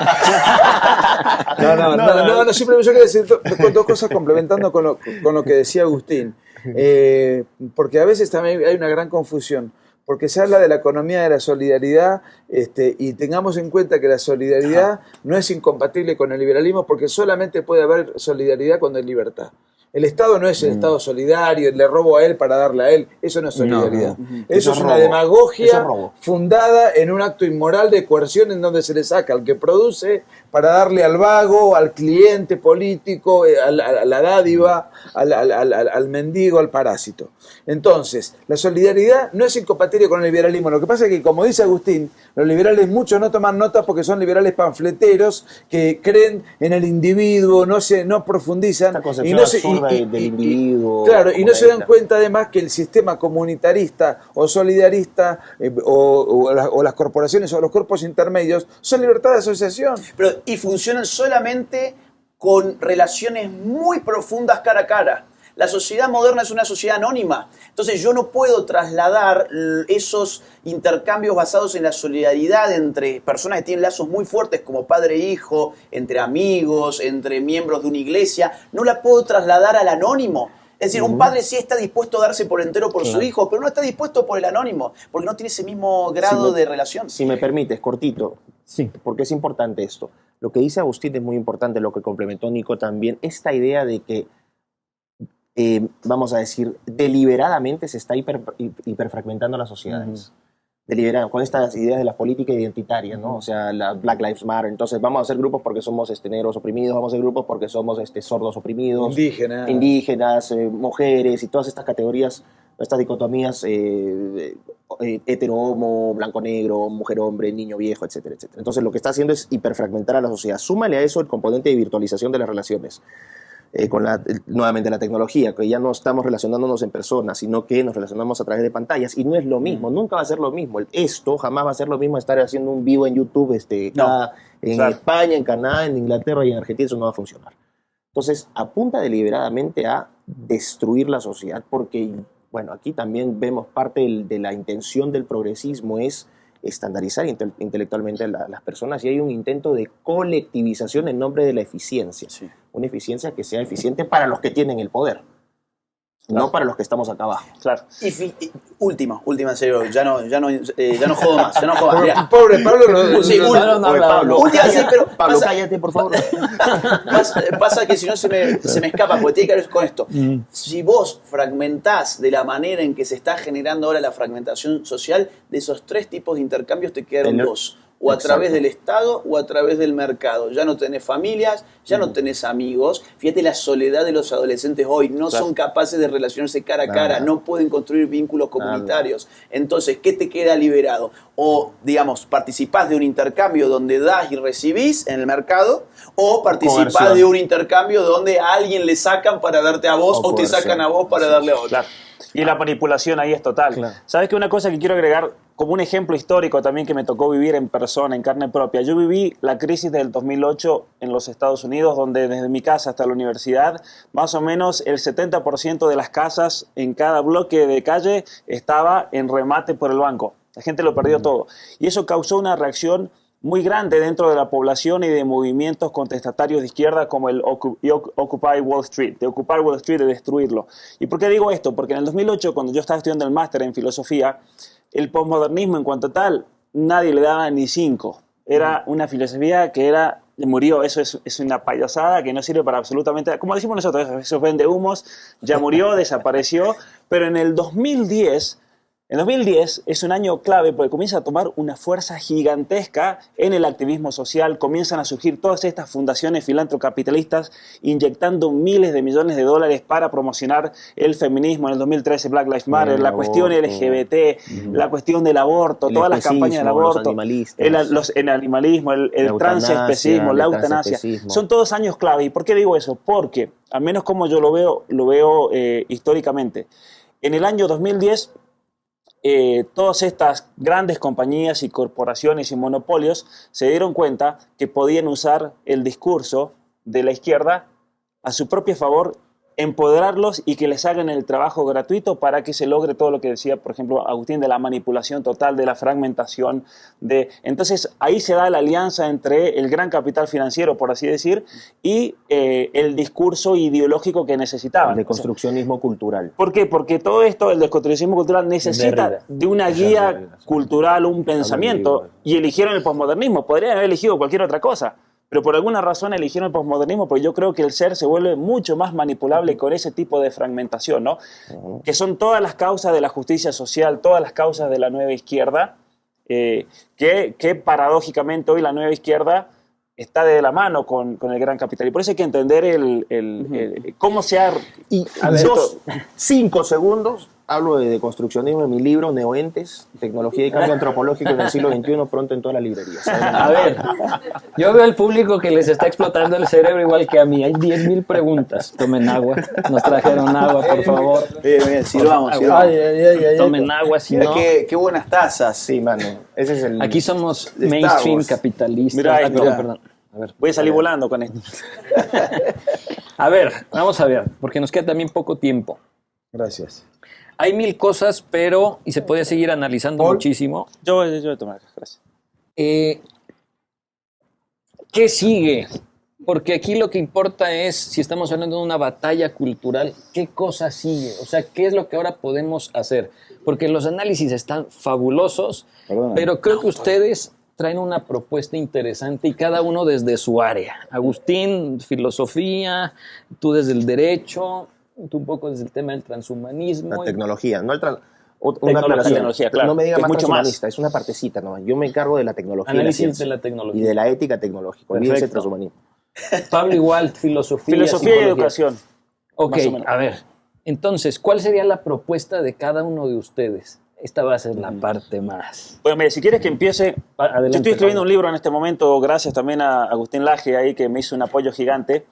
No, simplemente yo quería decir dos cosas complementando con lo que decía Agustín. Porque a veces también hay una gran confusión. Porque se habla de la economía de la solidaridad y tengamos en cuenta que la solidaridad no es incompatible con el liberalismo, porque solamente puede haber solidaridad cuando hay libertad. El Estado no es el Estado solidario, le robo a él para darle a él. Eso no es solidaridad. Eso es una demagogia fundada en un acto inmoral de coerción en donde se le saca al que produce para darle al vago, al cliente político, a la dádiva, al mendigo, al parásito. Entonces, la solidaridad no es incompatible con el liberalismo. Lo que pasa es que, como dice Agustín, los liberales muchos no toman nota porque son liberales panfleteros que creen en el individuo, no profundizan.
Esta concepción del individuo.
Claro, y no se dan cuenta además que el sistema comunitarista o solidarista o las corporaciones o los cuerpos intermedios son libertad de asociación.
Y funcionan solamente con relaciones muy profundas cara a cara. La sociedad moderna es una sociedad anónima. Entonces yo no puedo trasladar esos intercambios basados en la solidaridad entre personas que tienen lazos muy fuertes como padre e hijo, entre amigos, entre miembros de una iglesia. No la puedo trasladar al anónimo. Es decir, un padre sí está dispuesto a darse por entero por su hijo, pero no está dispuesto por el anónimo, porque no tiene ese mismo grado de relación.
Si me permites, cortito, porque es importante esto. Lo que dice Agustín es muy importante, lo que complementó Nico también, esta idea de que vamos a decir, deliberadamente se está hiperfragmentando las sociedades. Deliberado, con estas ideas de la política identitaria, ¿no? O sea, la Black Lives Matter. Entonces, vamos a hacer grupos porque somos negros oprimidos, vamos a hacer grupos porque somos sordos oprimidos, indígenas, mujeres y todas estas categorías, estas dicotomías hetero-homo, blanco-negro, mujer-hombre, niño-viejo, etcétera, etcétera. Entonces, lo que está haciendo es hiperfragmentar a la sociedad. Súmale a eso el componente de virtualización de las relaciones. Con nuevamente la tecnología, que ya no estamos relacionándonos en persona, sino que nos relacionamos a través de pantallas, y no es lo mismo, nunca va a ser lo mismo. Esto jamás va a ser lo mismo estar haciendo un vivo en YouTube en España, en Canadá, en Inglaterra y en Argentina, eso no va a funcionar. Entonces, apunta deliberadamente a destruir la sociedad, porque, bueno, aquí también vemos parte de la intención del progresismo es estandarizar intelectualmente a las personas, y hay un intento de colectivización en nombre de la eficiencia.
Sí.
Una eficiencia que sea eficiente para los que tienen el poder, no para los que estamos acá abajo.
Claro.
Última, en serio, ya no jodo más, Mirá.
Pobre Pablo,
Sí,
Pablo,
última, sí, pero
Pablo,
pasa-
cállate, por favor.
pasa que si no se me escapa, porque tiene que ver con esto. Si vos fragmentás de la manera en que se está generando ahora la fragmentación social, de esos 3 tipos de intercambios te quedaron 2. O a
Exacto.
través del Estado o a través del mercado. Ya no tenés familias, ya no tenés amigos. Fíjate la soledad de los adolescentes hoy. No son capaces de relacionarse cara a cara, no pueden construir vínculos comunitarios. Entonces, ¿qué te queda liberado? O, digamos, participás de un intercambio donde das y recibís en el mercado, o participás
Coerción.
de un intercambio donde a alguien le sacan para darte a vos o te
coerción.
sacan a vos para darle a otro.
Claro. Y la manipulación ahí es total.
Claro.
¿Sabes qué? Una cosa que quiero agregar como un ejemplo histórico también que me tocó vivir en persona, en carne propia. Yo viví la crisis del 2008 en los Estados Unidos, donde desde mi casa hasta la universidad, más o menos el 70% de las casas en cada bloque de calle estaba en remate por el banco. La gente lo perdió todo. Y eso causó una reacción muy grande dentro de la población y de movimientos contestatarios de izquierda como el Occupy Wall Street, de ocupar Wall Street, de destruirlo. ¿Y por qué digo esto? Porque en el 2008, cuando yo estaba estudiando el máster en filosofía, el posmodernismo en cuanto a tal, nadie le daba ni 5. Era una filosofía que murió. Eso es una payasada que no sirve para absolutamente, como decimos nosotros, eso vende humos, ya murió, desapareció. Pero en el 2010 es un año clave porque comienza a tomar una fuerza gigantesca en el activismo social, comienzan a surgir todas estas fundaciones filantrocapitalistas inyectando miles de millones de dólares para promocionar el feminismo. En el 2013 Black Lives Matter, la cuestión LGBT, la cuestión del aborto, todas las campañas del aborto, el animalismo, el transespecismo, la eutanasia. Son todos años clave. ¿Y por qué digo eso? Porque, al menos como yo lo veo históricamente, en el año 2010 todas estas grandes compañías y corporaciones y monopolios se dieron cuenta que podían usar el discurso de la izquierda a su propio favor, empoderarlos y que les hagan el trabajo gratuito para que se logre todo lo que decía, por ejemplo, Agustín, de la manipulación total, de la fragmentación. Entonces, ahí se da la alianza entre el gran capital financiero, por así decir, y el discurso ideológico que necesitaban.
El deconstruccionismo cultural.
¿Por qué? Porque todo esto, el deconstruccionismo cultural, necesita de una guía cultural, un pensamiento, y eligieron el posmodernismo. Podrían haber elegido cualquier otra cosa, pero por alguna razón eligieron el posmodernismo, porque yo creo que el ser se vuelve mucho más manipulable con ese tipo de fragmentación, ¿no? Que son todas las causas de la justicia social, todas las causas de la nueva izquierda, que paradójicamente hoy la nueva izquierda está de la mano con el gran capital. Y por eso hay que entender cómo se ha...
Y a ver, 5 segundos, hablo de deconstruccionismo en mi libro, Neoentes, Tecnología y Cambio Antropológico en el siglo XXI, pronto en todas las librerías.
A ver, yo veo al público que les está explotando el cerebro igual que a mí. Hay 10,000 preguntas. Tomen agua. Nos trajeron agua, por favor.
Bien, sirvamos.
Tomen agua, si no...
Qué buenas tazas.
Sí, mano. Ese es el...
Aquí somos
de Star
mainstream
Wars.
capitalistas.
Mirá,
Perdón. A ver.
Voy a salir volando con esto.
A ver, vamos a ver, porque nos queda también poco tiempo.
Gracias.
Hay 1000 cosas, pero, y se puede seguir analizando muchísimo.
Yo voy a tomar, gracias.
¿Qué sigue? Porque aquí lo que importa es, si estamos hablando de una batalla cultural, ¿qué cosa sigue? O sea, ¿qué es lo que ahora podemos hacer? Porque los análisis están fabulosos, pero creo que ustedes traen una propuesta interesante y cada uno desde su área. Agustín, filosofía, tú desde el derecho, tú un poco desde el tema del transhumanismo.
La tecnología, no el
tecnología, claro.
No me diga
Es
más
mucho
transhumanista, es una partecita, ¿no? Yo me encargo de la tecnología
Análisis
y
de la tecnología.
y de la ética tecnológica. Olvídense del transhumanismo.
Pablo igual, filosofía.
Filosofía y
psicología.
educación.
Ok,
más o menos.
a ver. Entonces, ¿cuál sería la propuesta de cada uno de ustedes? Esta va a ser la parte más.
Bueno, mire, si quieres que empiece...
Adelante,
yo estoy escribiendo
Pablo.
un libro en este momento, gracias también a Agustín Laje, ahí que me hizo un apoyo gigante,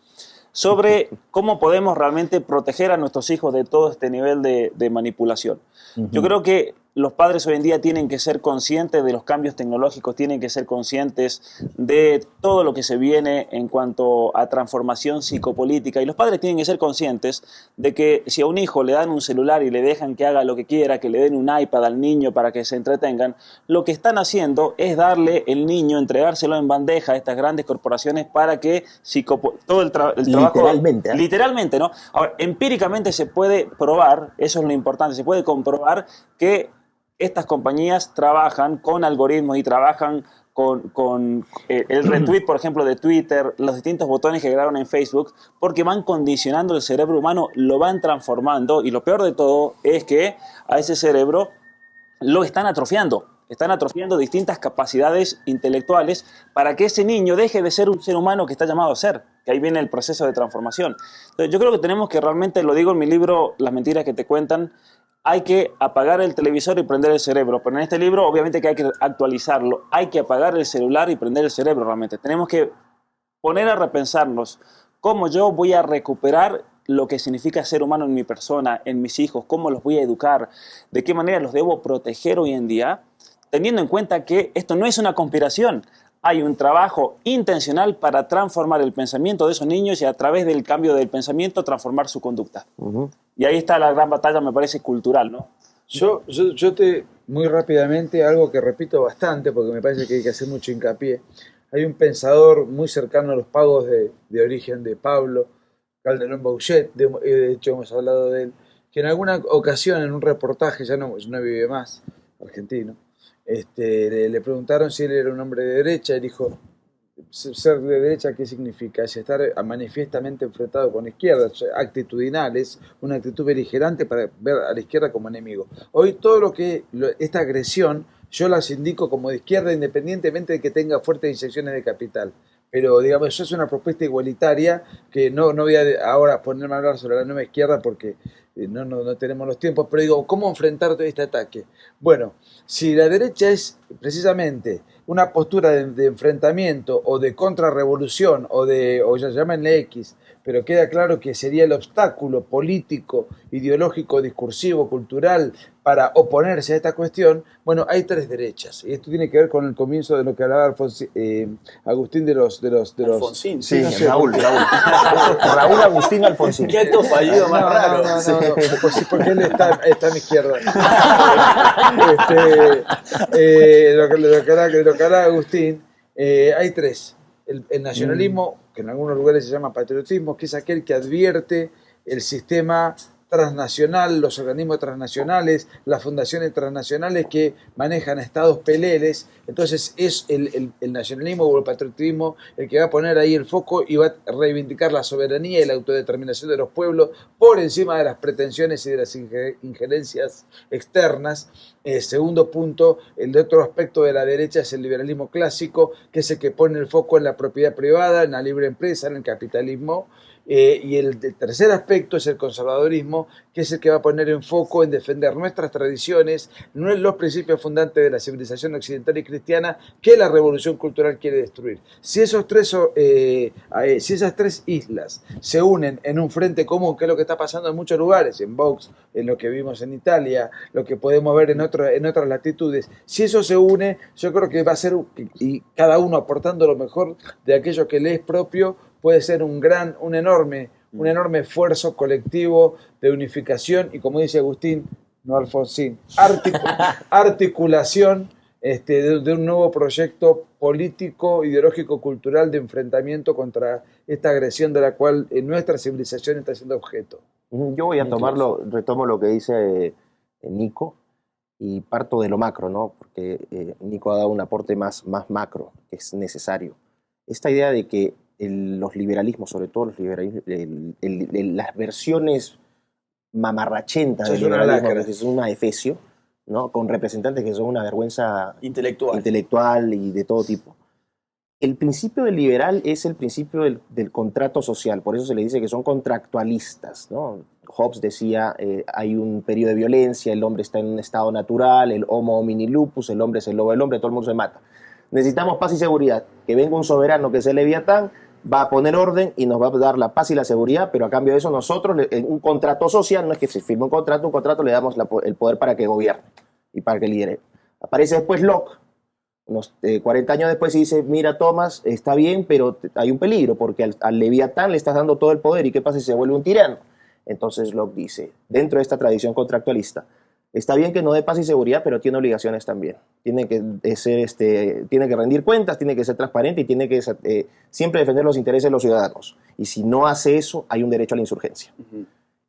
sobre cómo podemos realmente proteger a nuestros hijos de todo este nivel de manipulación. Yo creo que los padres hoy en día tienen que ser conscientes de los cambios tecnológicos, tienen que ser conscientes de todo lo que se viene en cuanto a transformación psicopolítica. Y los padres tienen que ser conscientes de que si a un hijo le dan un celular y le dejan que haga lo que quiera, que le den un iPad al niño para que se entretengan, lo que están haciendo es darle el niño, entregárselo en bandeja a estas grandes corporaciones para que todo el trabajo...
Literalmente.
Literalmente, ¿no? Ahora, empíricamente se puede probar, eso es lo importante, se puede comprobar que estas compañías trabajan con algoritmos y trabajan con el retweet, por ejemplo, de Twitter, los distintos botones que graban en Facebook, porque van condicionando el cerebro humano, lo van transformando, y lo peor de todo es que a ese cerebro lo están atrofiando distintas capacidades intelectuales para que ese niño deje de ser un ser humano que está llamado a ser, que ahí viene el proceso de transformación. Entonces, yo creo que tenemos que realmente, lo digo en mi libro, Las mentiras que te cuentan, hay que apagar el televisor y prender el cerebro. Pero en este libro, obviamente que hay que actualizarlo. Hay que apagar el celular y prender el cerebro realmente. Tenemos que poner a repensarnos cómo yo voy a recuperar lo que significa ser humano en mi persona, en mis hijos, cómo los voy a educar, de qué manera los debo proteger hoy en día, teniendo en cuenta que esto no es una conspiración. Hay un trabajo intencional para transformar el pensamiento de esos niños y a través del cambio del pensamiento transformar su conducta. Y ahí está la gran batalla, me parece, cultural, ¿no?
Yo muy rápidamente, algo que repito bastante, porque me parece que hay que hacer mucho hincapié. Hay un pensador muy cercano a los pagos de origen de Pablo, Calderón Bauchet, de hecho hemos hablado de él, que en alguna ocasión en un reportaje, ya no vive más, argentino, le preguntaron si él era un hombre de derecha, y dijo, ser de derecha, ¿qué significa? Es estar manifiestamente enfrentado con la izquierda, actitudinal, es una actitud beligerante para ver a la izquierda como enemigo. Hoy todo esta agresión, yo las indico como de izquierda independientemente de que tenga fuertes inyecciones de capital. Pero, digamos, eso es una propuesta igualitaria que no voy a ahora ponerme a hablar sobre la nueva izquierda porque no tenemos los tiempos, pero digo, ¿cómo enfrentar todo este ataque? Bueno, si la derecha es precisamente una postura de enfrentamiento o de contrarrevolución o ya llámenle X, pero queda claro que sería el obstáculo político, ideológico, discursivo, cultural para oponerse a esta cuestión, bueno, hay tres derechas. Y esto tiene que ver con el comienzo de lo que hablaba Agustín de los...
Alfonsín.
Sí, no sé. Raúl Raúl Agustín Alfonsín.
Qué acto fallido más raro.
No, pues sí, porque él está a mi izquierda. Lo que habla Agustín, hay tres. El nacionalismo, que en algunos lugares se llama patriotismo, que es aquel que advierte el sistema transnacional, los organismos transnacionales, las fundaciones transnacionales que manejan estados peleles. Entonces es el nacionalismo o el patriotismo el que va a poner ahí el foco y va a reivindicar la soberanía y la autodeterminación de los pueblos por encima de las pretensiones y de las injerencias externas. Segundo punto, el otro aspecto de la derecha es el liberalismo clásico, que es el que pone el foco en la propiedad privada, en la libre empresa, en el capitalismo. Y el tercer aspecto es el conservadorismo, que es el que va a poner en foco en defender nuestras tradiciones, los principios fundantes de la civilización occidental y cristiana que la revolución cultural quiere destruir. Si esas tres islas se unen en un frente común, que es lo que está pasando en muchos lugares, en Vox, en lo que vimos en Italia, lo que podemos ver en otras latitudes, si eso se une, yo creo que va a ser, y cada uno aportando lo mejor de aquello que le es propio, puede ser un enorme esfuerzo colectivo de unificación y, como dice Agustín, no Alfonsín, articulación de un nuevo proyecto político, ideológico, cultural de enfrentamiento contra esta agresión de la cual nuestra civilización está siendo objeto.
Yo voy a retomo lo que dice Nico y parto de lo macro, ¿no? Porque Nico ha dado un aporte más macro, que es necesario. Esta idea de que los liberalismos, sobre todo los liberalismos, las versiones mamarrachentas del liberalismo, que es una efecio, ¿no? Con representantes que son una vergüenza intelectual y de todo tipo. El principio del liberal es el principio del contrato social, por eso se le dice que son contractualistas, ¿no? Hobbes decía, hay un periodo de violencia, el hombre está en un estado natural, el homo homini lupus, el hombre es el lobo del hombre, todo el mundo se mata. Necesitamos paz y seguridad, que venga un soberano que es el Leviatán, va a poner orden y nos va a dar la paz y la seguridad, pero a cambio de eso nosotros, en un contrato social, no es que se firme un contrato le damos el poder para que gobierne. y para que lidere. Aparece después Locke, unos 40 años después, y dice, mira, Thomas, está bien, pero hay un peligro, porque al Leviatán le estás dando todo el poder, ¿y qué pasa si se vuelve un tirano? Entonces Locke dice, dentro de esta tradición contractualista, está bien que no dé paz y seguridad, pero tiene obligaciones también. Tiene que rendir cuentas, tiene que ser transparente y tiene que siempre defender los intereses de los ciudadanos. Y si no hace eso, hay un derecho a la insurgencia.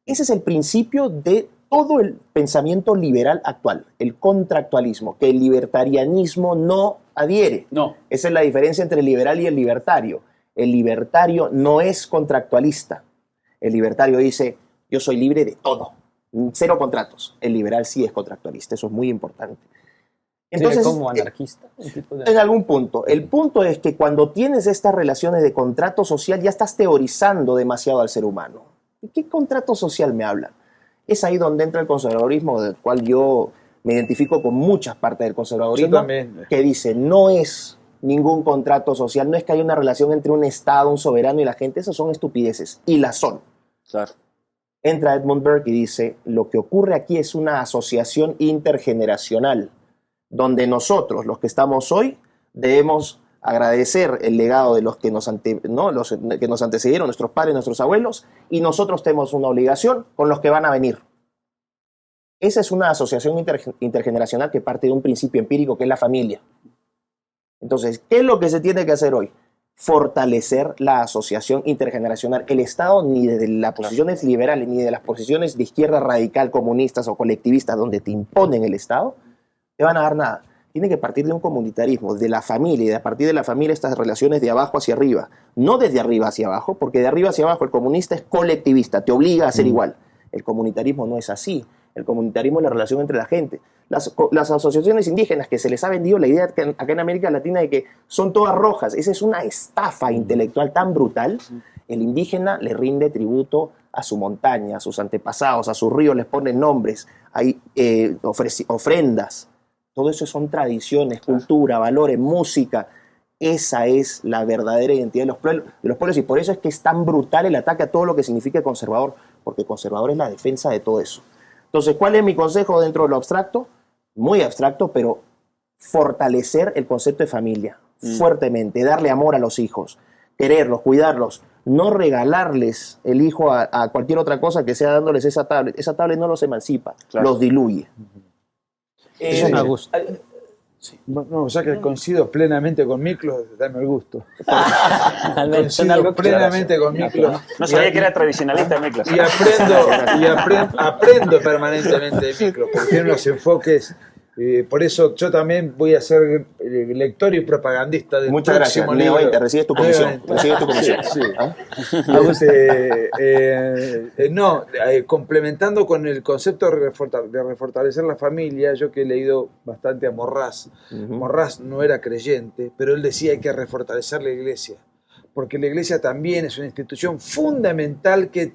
Ese es el principio de todo el pensamiento liberal actual, el contractualismo, que el libertarianismo no adhiere.
No.
Esa es la diferencia entre el liberal y el libertario. El libertario no es contractualista. El libertario dice, yo soy libre de todo. 0 contratos. El liberal sí es contractualista, eso es muy importante.
Entonces, como anarquista.
En algún punto. El punto es que cuando tienes estas relaciones de contrato social ya estás teorizando demasiado al ser humano. ¿De qué contrato social me hablan? Es ahí donde entra el conservadurismo, del cual yo me identifico con muchas partes del conservadurismo, que dice, no es ningún contrato social, no es que haya una relación entre un Estado, un soberano y la gente, esas son estupideces, y las son.
Claro.
Entra Edmund Burke y dice, lo que ocurre aquí es una asociación intergeneracional, donde nosotros, los que estamos hoy, debemos agradecer el legado de los que nos antecedieron, nuestros padres, nuestros abuelos, y nosotros tenemos una obligación con los que van a venir. Esa es una asociación intergeneracional que parte de un principio empírico que es la familia. Entonces, ¿qué es lo que se tiene que hacer hoy? Fortalecer la asociación intergeneracional. El Estado, ni de las posiciones liberales, ni de las posiciones de izquierda radical, comunistas o colectivistas, donde te imponen el Estado, te van a dar nada. Tiene que partir de un comunitarismo, de la familia, y de a partir de la familia estas relaciones de abajo hacia arriba. No desde arriba hacia abajo, porque de arriba hacia abajo el comunista es colectivista, te obliga a ser igual. El comunitarismo no es así. El comunitarismo es la relación entre la gente. Las asociaciones indígenas que se les ha vendido la idea acá en América Latina de que son todas rojas, esa es una estafa intelectual tan brutal. El indígena le rinde tributo a su montaña, a sus antepasados, a sus ríos, les ponen nombres, hay ofrendas. Todo eso son tradiciones, cultura, valores, música. Esa es la verdadera identidad de los pueblos y por eso es que es tan brutal el ataque a todo lo que significa conservador, porque conservador es la defensa de todo eso. Entonces, ¿cuál es mi consejo dentro de lo abstracto? Muy abstracto, pero fortalecer el concepto de familia fuertemente, darle amor a los hijos, quererlos, cuidarlos, no regalarles el hijo a cualquier otra cosa que sea dándoles esa tablet. Esa tablet no los emancipa, los diluye.
Eso me gusta.
Sí. No, o sea que coincido plenamente con Miklos, dame el gusto.
Coincido
plenamente con Miklos.
No sabía que era tradicionalista Miklos.
Y aprendo permanentemente de Miklos, porque tiene unos enfoques. Por eso yo también voy a ser lector y propagandista del
Muchas
próximo
gracias.
libro.
Leo, te recibes tu comisión.
Sí. Complementando con el concepto de refortalecer la familia, yo que he leído bastante a Morraz. Morraz no era creyente, pero él decía hay que refortalecer la iglesia, porque la iglesia también es una institución fundamental que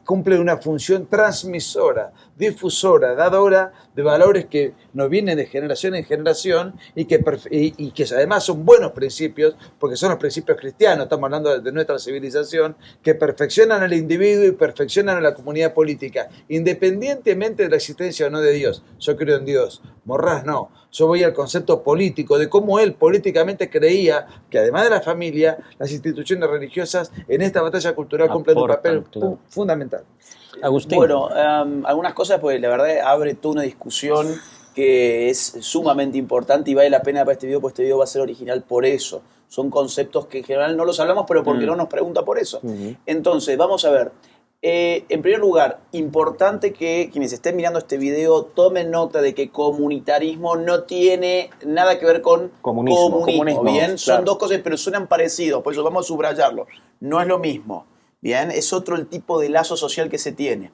cumple una función transmisora, difusora, dadora de valores que nos vienen de generación en generación y que además son buenos principios, porque son los principios cristianos, estamos hablando de nuestra civilización, que perfeccionan al individuo y perfeccionan a la comunidad política, independientemente de la existencia o no de Dios. Yo creo en Dios, Morraz no. Yo voy al concepto político, de cómo él políticamente creía que además de la familia, las instituciones religiosas en esta batalla cultural cumplen un papel fundamental.
Agustín.
Bueno, algunas cosas, pues la verdad abre toda una discusión que es sumamente importante y vale la pena para este video, porque este video va a ser original por eso. Son conceptos que en general no los hablamos, pero porque no nos pregunta por eso. Entonces, vamos a ver. En primer lugar, importante que quienes estén mirando este video tomen nota de que comunitarismo no tiene nada que ver con comunismo. Bien, claro. Son dos cosas, pero suenan parecidos, por eso vamos a subrayarlo. No es lo mismo. Bien, es otro el tipo de lazo social que se tiene.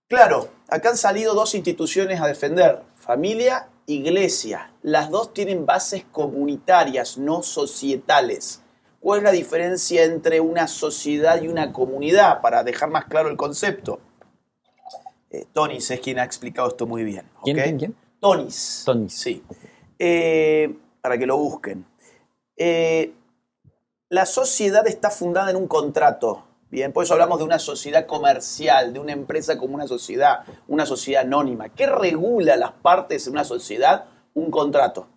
Claro, acá han salido dos instituciones a defender, familia, iglesia. Las dos tienen bases comunitarias, no societales. ¿Cuál es la diferencia entre una sociedad y una comunidad? Para dejar más claro el concepto. Tonis es quien ha explicado esto muy bien. ¿Okay?
¿Quién?
Tonis. Sí. Para que lo busquen. La sociedad está fundada en un contrato. Bien, por eso hablamos de una sociedad comercial, de una empresa como una sociedad anónima. ¿Qué regula las partes en una sociedad? Un contrato.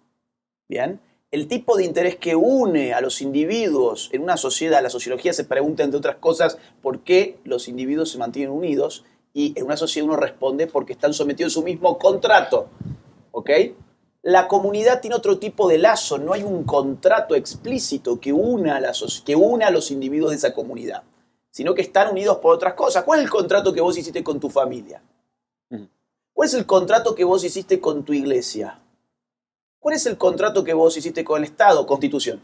Bien, el tipo de interés que une a los individuos en una sociedad, la sociología se pregunta, entre otras cosas, por qué los individuos se mantienen unidos, y en una sociedad uno responde porque están sometidos a su mismo contrato. ¿Ok? La comunidad tiene otro tipo de lazo, no hay un contrato explícito que una a los individuos de esa comunidad, sino que están unidos por otras cosas. ¿Cuál es el contrato que vos hiciste con tu familia? ¿Cuál es el contrato que vos hiciste con tu iglesia? ¿Cuál es el contrato que vos hiciste con el Estado? Constitución.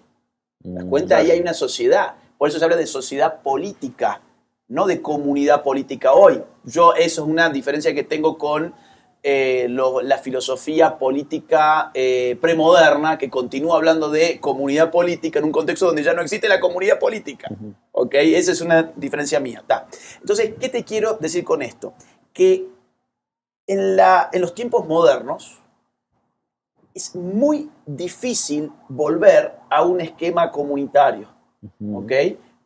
¿Te das cuenta? Ahí hay una sociedad. Por eso se habla de sociedad política, no de comunidad política hoy. Eso es una diferencia que tengo con la filosofía política premoderna, que continúa hablando de comunidad política en un contexto donde ya no existe la comunidad política. ¿Ok? Esa es una diferencia mía. Entonces, ¿qué te quiero decir con esto? Que en los tiempos modernos es muy difícil volver a un esquema comunitario. ¿Ok?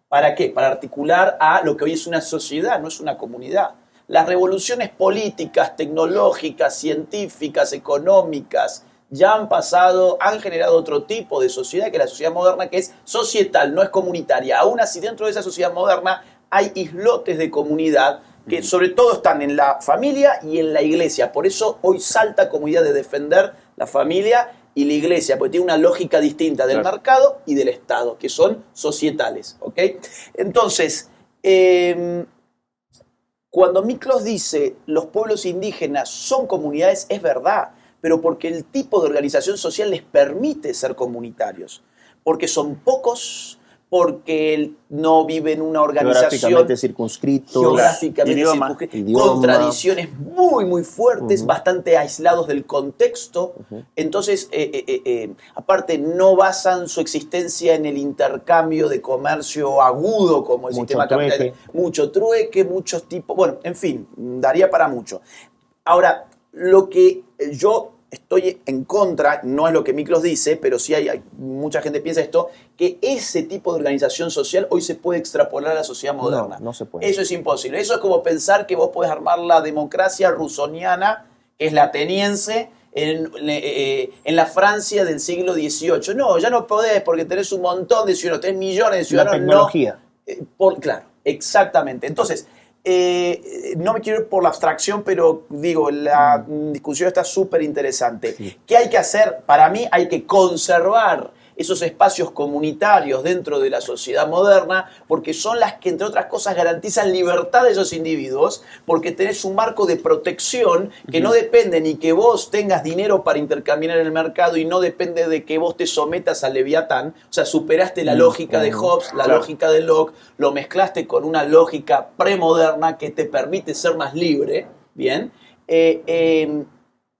¿Para qué? Para articular a lo que hoy es una sociedad, no es una comunidad. Las revoluciones políticas, tecnológicas, científicas, económicas, ya han generado otro tipo de sociedad, que es la sociedad moderna, que es societal, no es comunitaria. Aún así, dentro de esa sociedad moderna hay islotes de comunidad que sobre todo están en la familia y en la iglesia. Por eso hoy salta como idea de defender la familia y la iglesia, porque tiene una lógica distinta del mercado y del Estado, que son societales. ¿Ok? Entonces, cuando Miklos dice los pueblos indígenas son comunidades, es verdad, pero porque el tipo de organización social les permite ser comunitarios, porque son pocos, porque no viven una organización
geográficamente circunscritos,
con tradiciones muy, muy fuertes, bastante aislados del contexto. Entonces, aparte, no basan su existencia en el intercambio de comercio agudo, como el sistema capitalista. Mucho trueque, muchos tipos. Bueno, en fin, daría para mucho. Ahora, lo que yo estoy en contra, no es lo que Miklos dice, pero sí hay mucha gente piensa esto, que ese tipo de organización social hoy se puede extrapolar a la sociedad moderna.
No se puede.
Eso es imposible. Eso es como pensar que vos podés armar la democracia rusoniana, que es la ateniense, en la Francia del siglo XVIII. No, ya no podés porque tenés un montón de ciudadanos, tenés millones de ciudadanos.
La tecnología.
Claro, exactamente. Entonces, no me quiero ir por la abstracción, pero digo, la discusión está súper interesante. Sí. ¿Qué hay que hacer? Para mí hay que conservar esos espacios comunitarios dentro de la sociedad moderna, porque son las que, entre otras cosas, garantizan libertad de esos individuos, porque tenés un marco de protección que no depende ni que vos tengas dinero para intercambiar en el mercado y no depende de que vos te sometas al Leviatán. O sea, superaste la lógica de Hobbes, la lógica de Locke, lo mezclaste con una lógica premoderna que te permite ser más libre, ¿bien?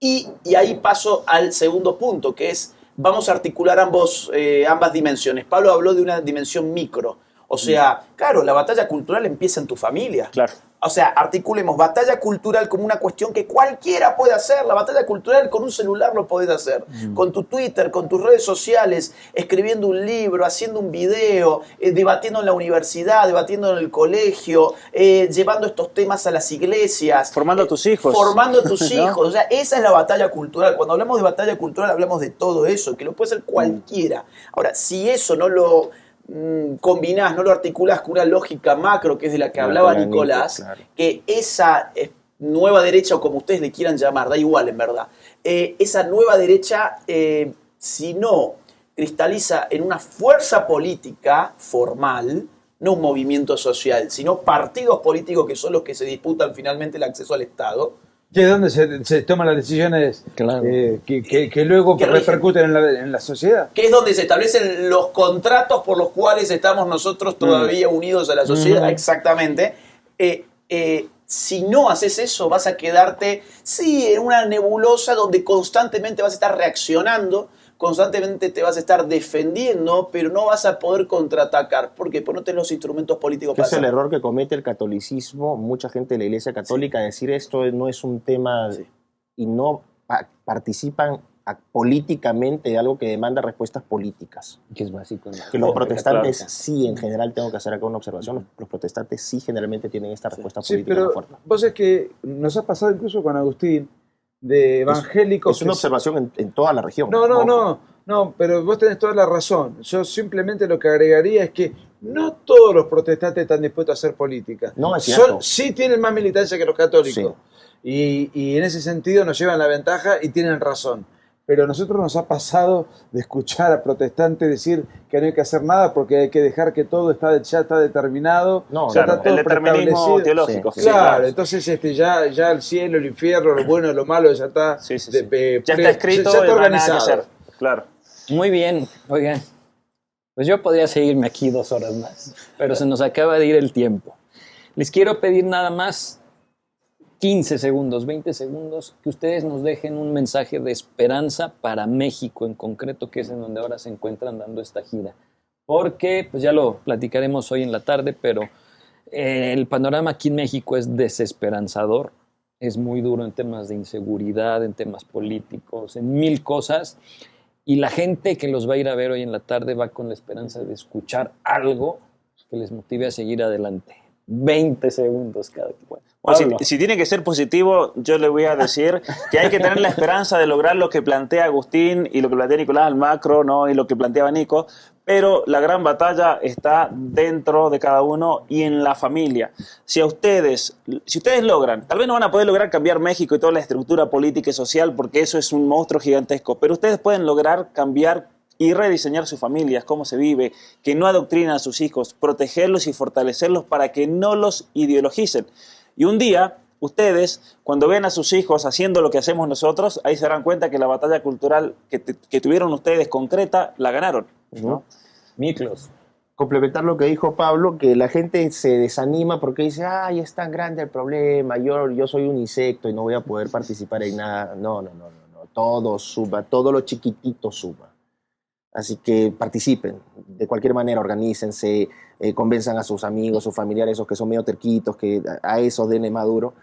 Y ahí paso al segundo punto, que es vamos a articular ambas dimensiones. Pablo habló de una dimensión micro. O sea, claro, la batalla cultural empieza en tu familia.
Claro.
O sea, articulemos batalla cultural como una cuestión que cualquiera puede hacer. La batalla cultural con un celular lo podés hacer. Con tu Twitter, con tus redes sociales, escribiendo un libro, haciendo un video, debatiendo en la universidad, debatiendo en el colegio, llevando estos temas a las iglesias.
Formando a tus hijos.
Formando a tus hijos. O sea, esa es la batalla cultural. Cuando hablamos de batalla cultural hablamos de todo eso, que lo puede hacer cualquiera. Ahora, si eso no lo combinás, no lo articulás con una lógica macro, que es de la que hablaba Nicolás, claro, que esa nueva derecha, o como ustedes le quieran llamar, da igual en verdad, esa nueva derecha, si no cristaliza en una fuerza política formal, no un movimiento social, sino partidos políticos que son los que se disputan finalmente el acceso al Estado,
que es donde se toman las decisiones, claro, que luego repercuten en la sociedad.
Que es donde se establecen los contratos por los cuales estamos nosotros todavía unidos a la sociedad. Exactamente. Si no haces eso, vas a quedarte, sí, en una nebulosa donde constantemente vas a estar reaccionando, constantemente te vas a estar defendiendo, pero no vas a poder contraatacar. ¿Por qué? Porque no tenés los instrumentos políticos para hacerlo.
Es el error que comete el catolicismo, mucha gente de la Iglesia Católica, decir esto no es un tema, y no participan políticamente algo que demanda respuestas políticas.
Que es básico, ¿no?
Que los protestantes
claro.
sí, en general, tengo que hacer acá una observación, los protestantes sí generalmente tienen esta respuesta
Sí,
política
pero
más fuerte.
vos sabés que nos ha pasado incluso con Agustín, de evangélicos.
Es una observación en toda la región.
No, pero vos tenés toda la razón. Yo simplemente lo que agregaría es que no todos los protestantes están dispuestos a hacer política.
No, es cierto.
Sí tienen más militancia que los católicos. Sí. Y en ese sentido nos llevan la ventaja y tienen razón. Pero a nosotros nos ha pasado de escuchar a protestantes decir que no hay que hacer nada porque hay que dejar que todo ya está determinado,
No,
ya
claro,
está todo
el determinismo
preestablecido.
teológico.
Sí,
Claro, entonces ya el cielo, el infierno, lo bueno, lo malo, ya está,
Sí. Ya está escrito,
ya está
no hay nada que
organizado.
hacer. Claro.
Muy bien, oigan. Pues yo podría seguirme aquí 2 horas más, pero se nos acaba de ir el tiempo. Les quiero pedir nada más 15 segundos, 20 segundos, que ustedes nos dejen un mensaje de esperanza para México en concreto, que es en donde ahora se encuentran dando esta gira. Porque, pues ya lo platicaremos hoy en la tarde, pero el panorama aquí en México es desesperanzador, es muy duro en temas de inseguridad, en temas políticos, en 1000 cosas, y la gente que los va a ir a ver hoy en la tarde va con la esperanza de escuchar algo que les motive a seguir adelante. 20 segundos cada quien.
Bueno, si tiene que ser positivo, yo le voy a decir que hay que tener la esperanza de lograr lo que plantea Agustín y lo que plantea Nicolás Almagro, ¿no? Y lo que planteaba Nico, pero la gran batalla está dentro de cada uno y en la familia. Si ustedes logran, tal vez no van a poder lograr cambiar México y toda la estructura política y social porque eso es un monstruo gigantesco, pero ustedes pueden lograr cambiar y rediseñar sus familias, cómo se vive, que no adoctrinen a sus hijos, protegerlos y fortalecerlos para que no los ideologicen. Y un día, ustedes, cuando vean a sus hijos haciendo lo que hacemos nosotros, ahí se darán cuenta que la batalla cultural que tuvieron ustedes concreta, la ganaron, ¿no?
Miklos.
Complementar lo que dijo Pablo, que la gente se desanima porque dice, ay, es tan grande el problema, yo soy un insecto y no voy a poder participar en nada. No, todo suma, todo lo chiquitito suma. Así que participen, de cualquier manera, organícense, convenzan a sus amigos, sus familiares, esos que son medio terquitos, que a esos denle más duro.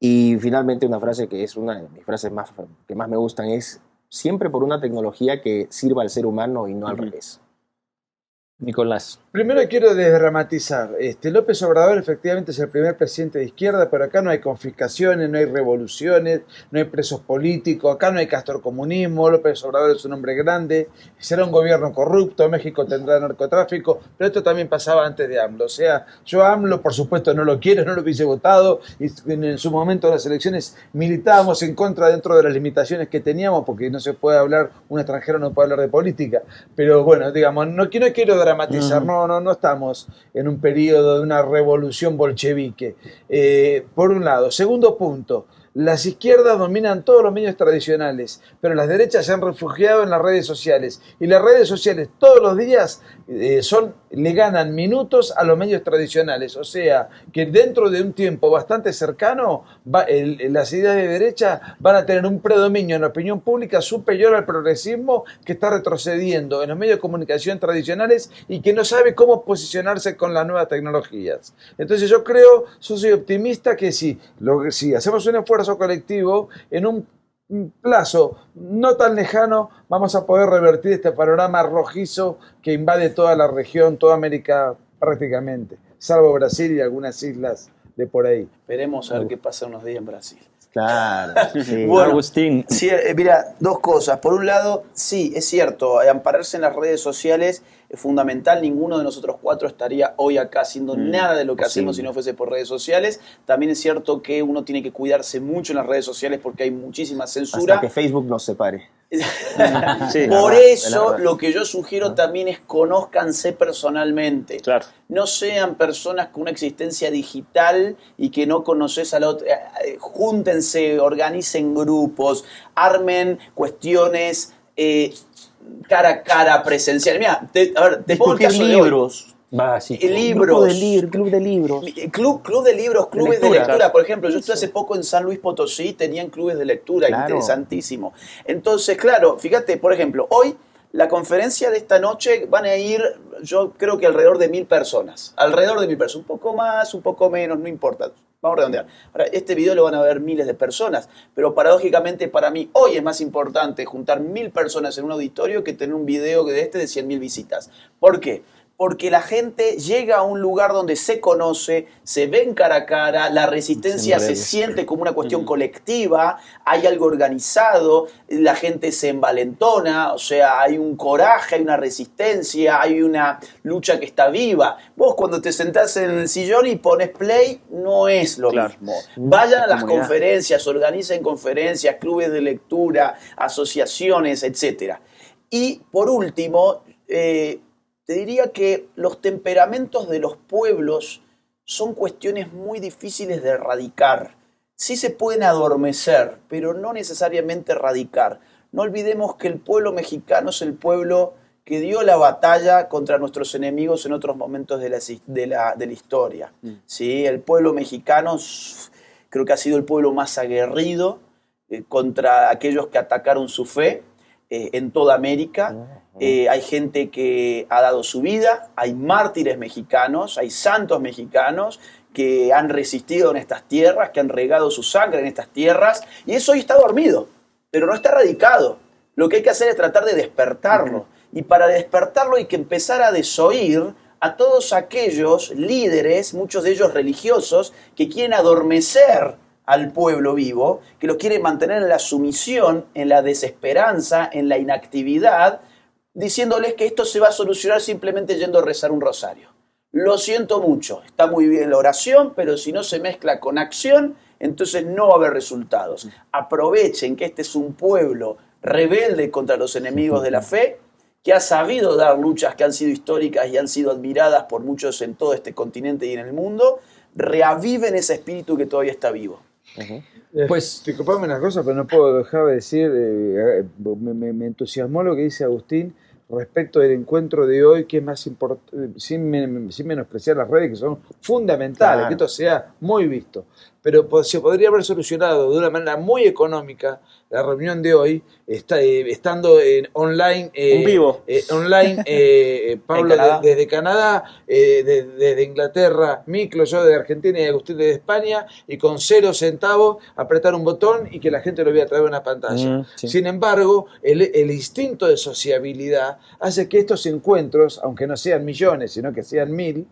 Y finalmente una frase que es una de mis frases que más me gustan es siempre por una tecnología que sirva al ser humano y no al revés.
Nicolás.
Primero quiero desdramatizar. López Obrador efectivamente es el primer presidente de izquierda, pero acá no hay confiscaciones, no hay revoluciones, no hay presos políticos, acá no hay castrocomunismo. López Obrador es un hombre grande, será un gobierno corrupto, México tendrá narcotráfico, pero esto también pasaba antes de AMLO. O sea, yo a AMLO por supuesto no lo quiero, no lo hubiese votado, y en su momento de las elecciones militábamos en contra dentro de las limitaciones que teníamos, porque no se puede hablar, un extranjero no puede hablar de política. Pero bueno, digamos, no quiero dramatizar, no estamos en un periodo de una revolución bolchevique, por un lado. Segundo punto, las izquierdas dominan todos los medios tradicionales, pero las derechas se han refugiado en las redes sociales, y las redes sociales todos los días le ganan minutos a los medios tradicionales, o sea que dentro de un tiempo bastante cercano las ideas de derecha van a tener un predominio en la opinión pública superior al progresismo, que está retrocediendo en los medios de comunicación tradicionales y que no sabe cómo posicionarse con las nuevas tecnologías. Entonces yo soy optimista que si hacemos un esfuerzo colectivo, en un plazo no tan lejano vamos a poder revertir este panorama rojizo que invade toda la región, toda América prácticamente, salvo Brasil y algunas islas de por ahí.
Esperemos a ver qué pasa unos días en Brasil.
Claro. Sí.
Bueno,
Agustín.
Sí, mira, 2 cosas. Por un lado, sí, es cierto, ampararse en las redes sociales es fundamental. Ninguno de nosotros 4 estaría hoy acá haciendo nada de lo que hacemos si no fuese por redes sociales. También es cierto que uno tiene que cuidarse mucho en las redes sociales porque hay muchísima censura.
Hasta que Facebook nos separe.
Sí,
Por eso lo que yo sugiero también es conózcanse personalmente.
Claro.
No sean personas con una existencia digital y que no conoces a la otra. Júntense, organicen grupos, armen cuestiones cara a cara, presencial. Mira, te pongo el caso de
libros.
Básico.
Libros.
Club de libros.
Club de libros, clubes de
Lectura.
lectura. Por ejemplo, yo estuve hace poco en San Luis Potosí, tenían clubes de lectura,
Claro.
interesantísimo. Entonces, claro, fíjate, por ejemplo, hoy la conferencia de esta noche van a ir, yo creo que alrededor de 1000 personas. Alrededor de 1000 personas. Un poco más, un poco menos, no importa. Vamos a redondear. Ahora, este video lo van a ver miles de personas, pero paradójicamente para mí hoy es más importante juntar 1000 personas en un auditorio que tener un video de 100.000 visitas. ¿Por qué? Porque la gente llega a un lugar donde se conoce, se ven cara a cara, la resistencia se siente como una cuestión colectiva, hay algo organizado, la gente se envalentona, o sea, hay un coraje, hay una resistencia, hay una lucha que está viva. Vos cuando te sentás en el sillón y pones play, no es lo mismo. Vayan a las conferencias, organicen conferencias, clubes de lectura, asociaciones, etc. Y por último, te diría que los temperamentos de los pueblos son cuestiones muy difíciles de erradicar. Sí se pueden adormecer, pero no necesariamente erradicar. No olvidemos que el pueblo mexicano es el pueblo que dio la batalla contra nuestros enemigos en otros momentos de la historia. ¿Sí? El pueblo mexicano creo que ha sido el pueblo más aguerrido contra aquellos que atacaron su fe en toda América. Hay gente que ha dado su vida, hay mártires mexicanos, hay santos mexicanos que han resistido en estas tierras, que han regado su sangre en estas tierras, y eso hoy está dormido, pero no está erradicado. Lo que hay que hacer es tratar de despertarlo, y para despertarlo hay que empezar a desoír a todos aquellos líderes, muchos de ellos religiosos, que quieren adormecer al pueblo vivo, que lo quieren mantener en la sumisión, en la desesperanza, en la inactividad, diciéndoles que esto se va a solucionar simplemente yendo a rezar un rosario. Lo siento mucho, está muy bien la oración, pero si no se mezcla con acción, entonces no va a haber resultados. Aprovechen que este es un pueblo rebelde contra los enemigos de la fe, que ha sabido dar luchas que han sido históricas y han sido admiradas por muchos en todo este continente y en el mundo. Reaviven ese espíritu que todavía está vivo.
Pues, disculpame una cosa, pero no puedo dejar de decir, me entusiasmó lo que dice Agustín respecto del encuentro de hoy, que es más importante, sin menospreciar las redes, que son fundamentales, que esto sea muy visto. Pero se podría haber solucionado de una manera muy económica la reunión de hoy, estando online,
en vivo.
Pablo desde Canadá, desde Inglaterra, Miklo, yo de Argentina y Agustín desde España, y con 0 centavos apretar un botón y que la gente lo vea a través de una pantalla. Sí. Sin embargo, el instinto de sociabilidad hace que estos encuentros, aunque no sean millones, sino que sean 1000,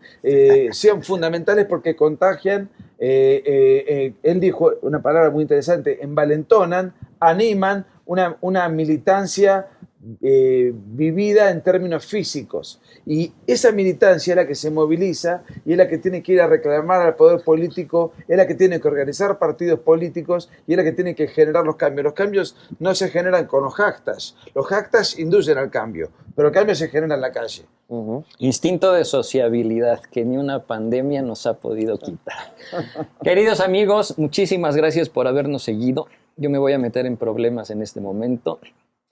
sean fundamentales porque contagian. Él dijo una palabra muy interesante: envalentonan, animan una militancia vivida en términos físicos, y esa militancia es la que se moviliza y es la que tiene que ir a reclamar al poder político, es la que tiene que organizar partidos políticos y es la que tiene que generar los cambios. Los cambios no se generan con los hashtags inducen al cambio, pero el cambio se genera en la calle.
Instinto de sociabilidad que ni una pandemia nos ha podido quitar. Queridos amigos, muchísimas gracias por habernos seguido. Yo me voy a meter en problemas en este momento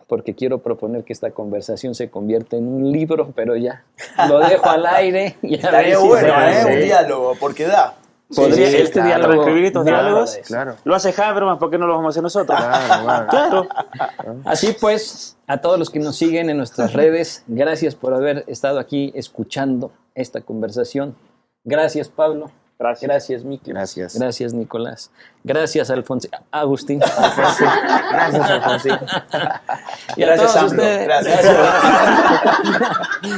porque quiero proponer que esta conversación se convierta en un libro, pero ya lo dejo al aire. Y
estaría bueno, un diálogo, porque da.
Podría este diálogo escribir estos diálogos. Claro. Lo hace Habermas, ¿por qué no lo vamos a hacer nosotros? Claro.
Así pues, a todos los que nos siguen en nuestras redes, gracias por haber estado aquí escuchando esta conversación. Gracias, Pablo. Gracias, Miki. Gracias, Nicolás. Gracias, Agustín.
Gracias, Alfonsín.
Y a todos ustedes. Gracias.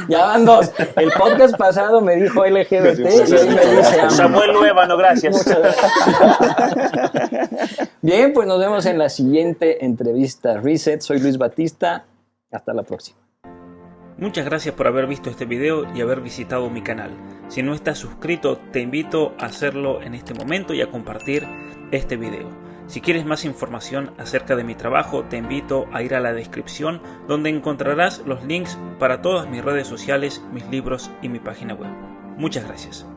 Ya van 2. El podcast pasado me dijo LGBT y hoy me dice
Samuel Luevano, gracias.
Bien, pues nos vemos en la siguiente entrevista Reset. Soy Luis Batista. Hasta la próxima.
Muchas gracias por haber visto este video y haber visitado mi canal. Si no estás suscrito, te invito a hacerlo en este momento y a compartir este video. Si quieres más información acerca de mi trabajo, te invito a ir a la descripción, donde encontrarás los links para todas mis redes sociales, mis libros y mi página web. Muchas gracias.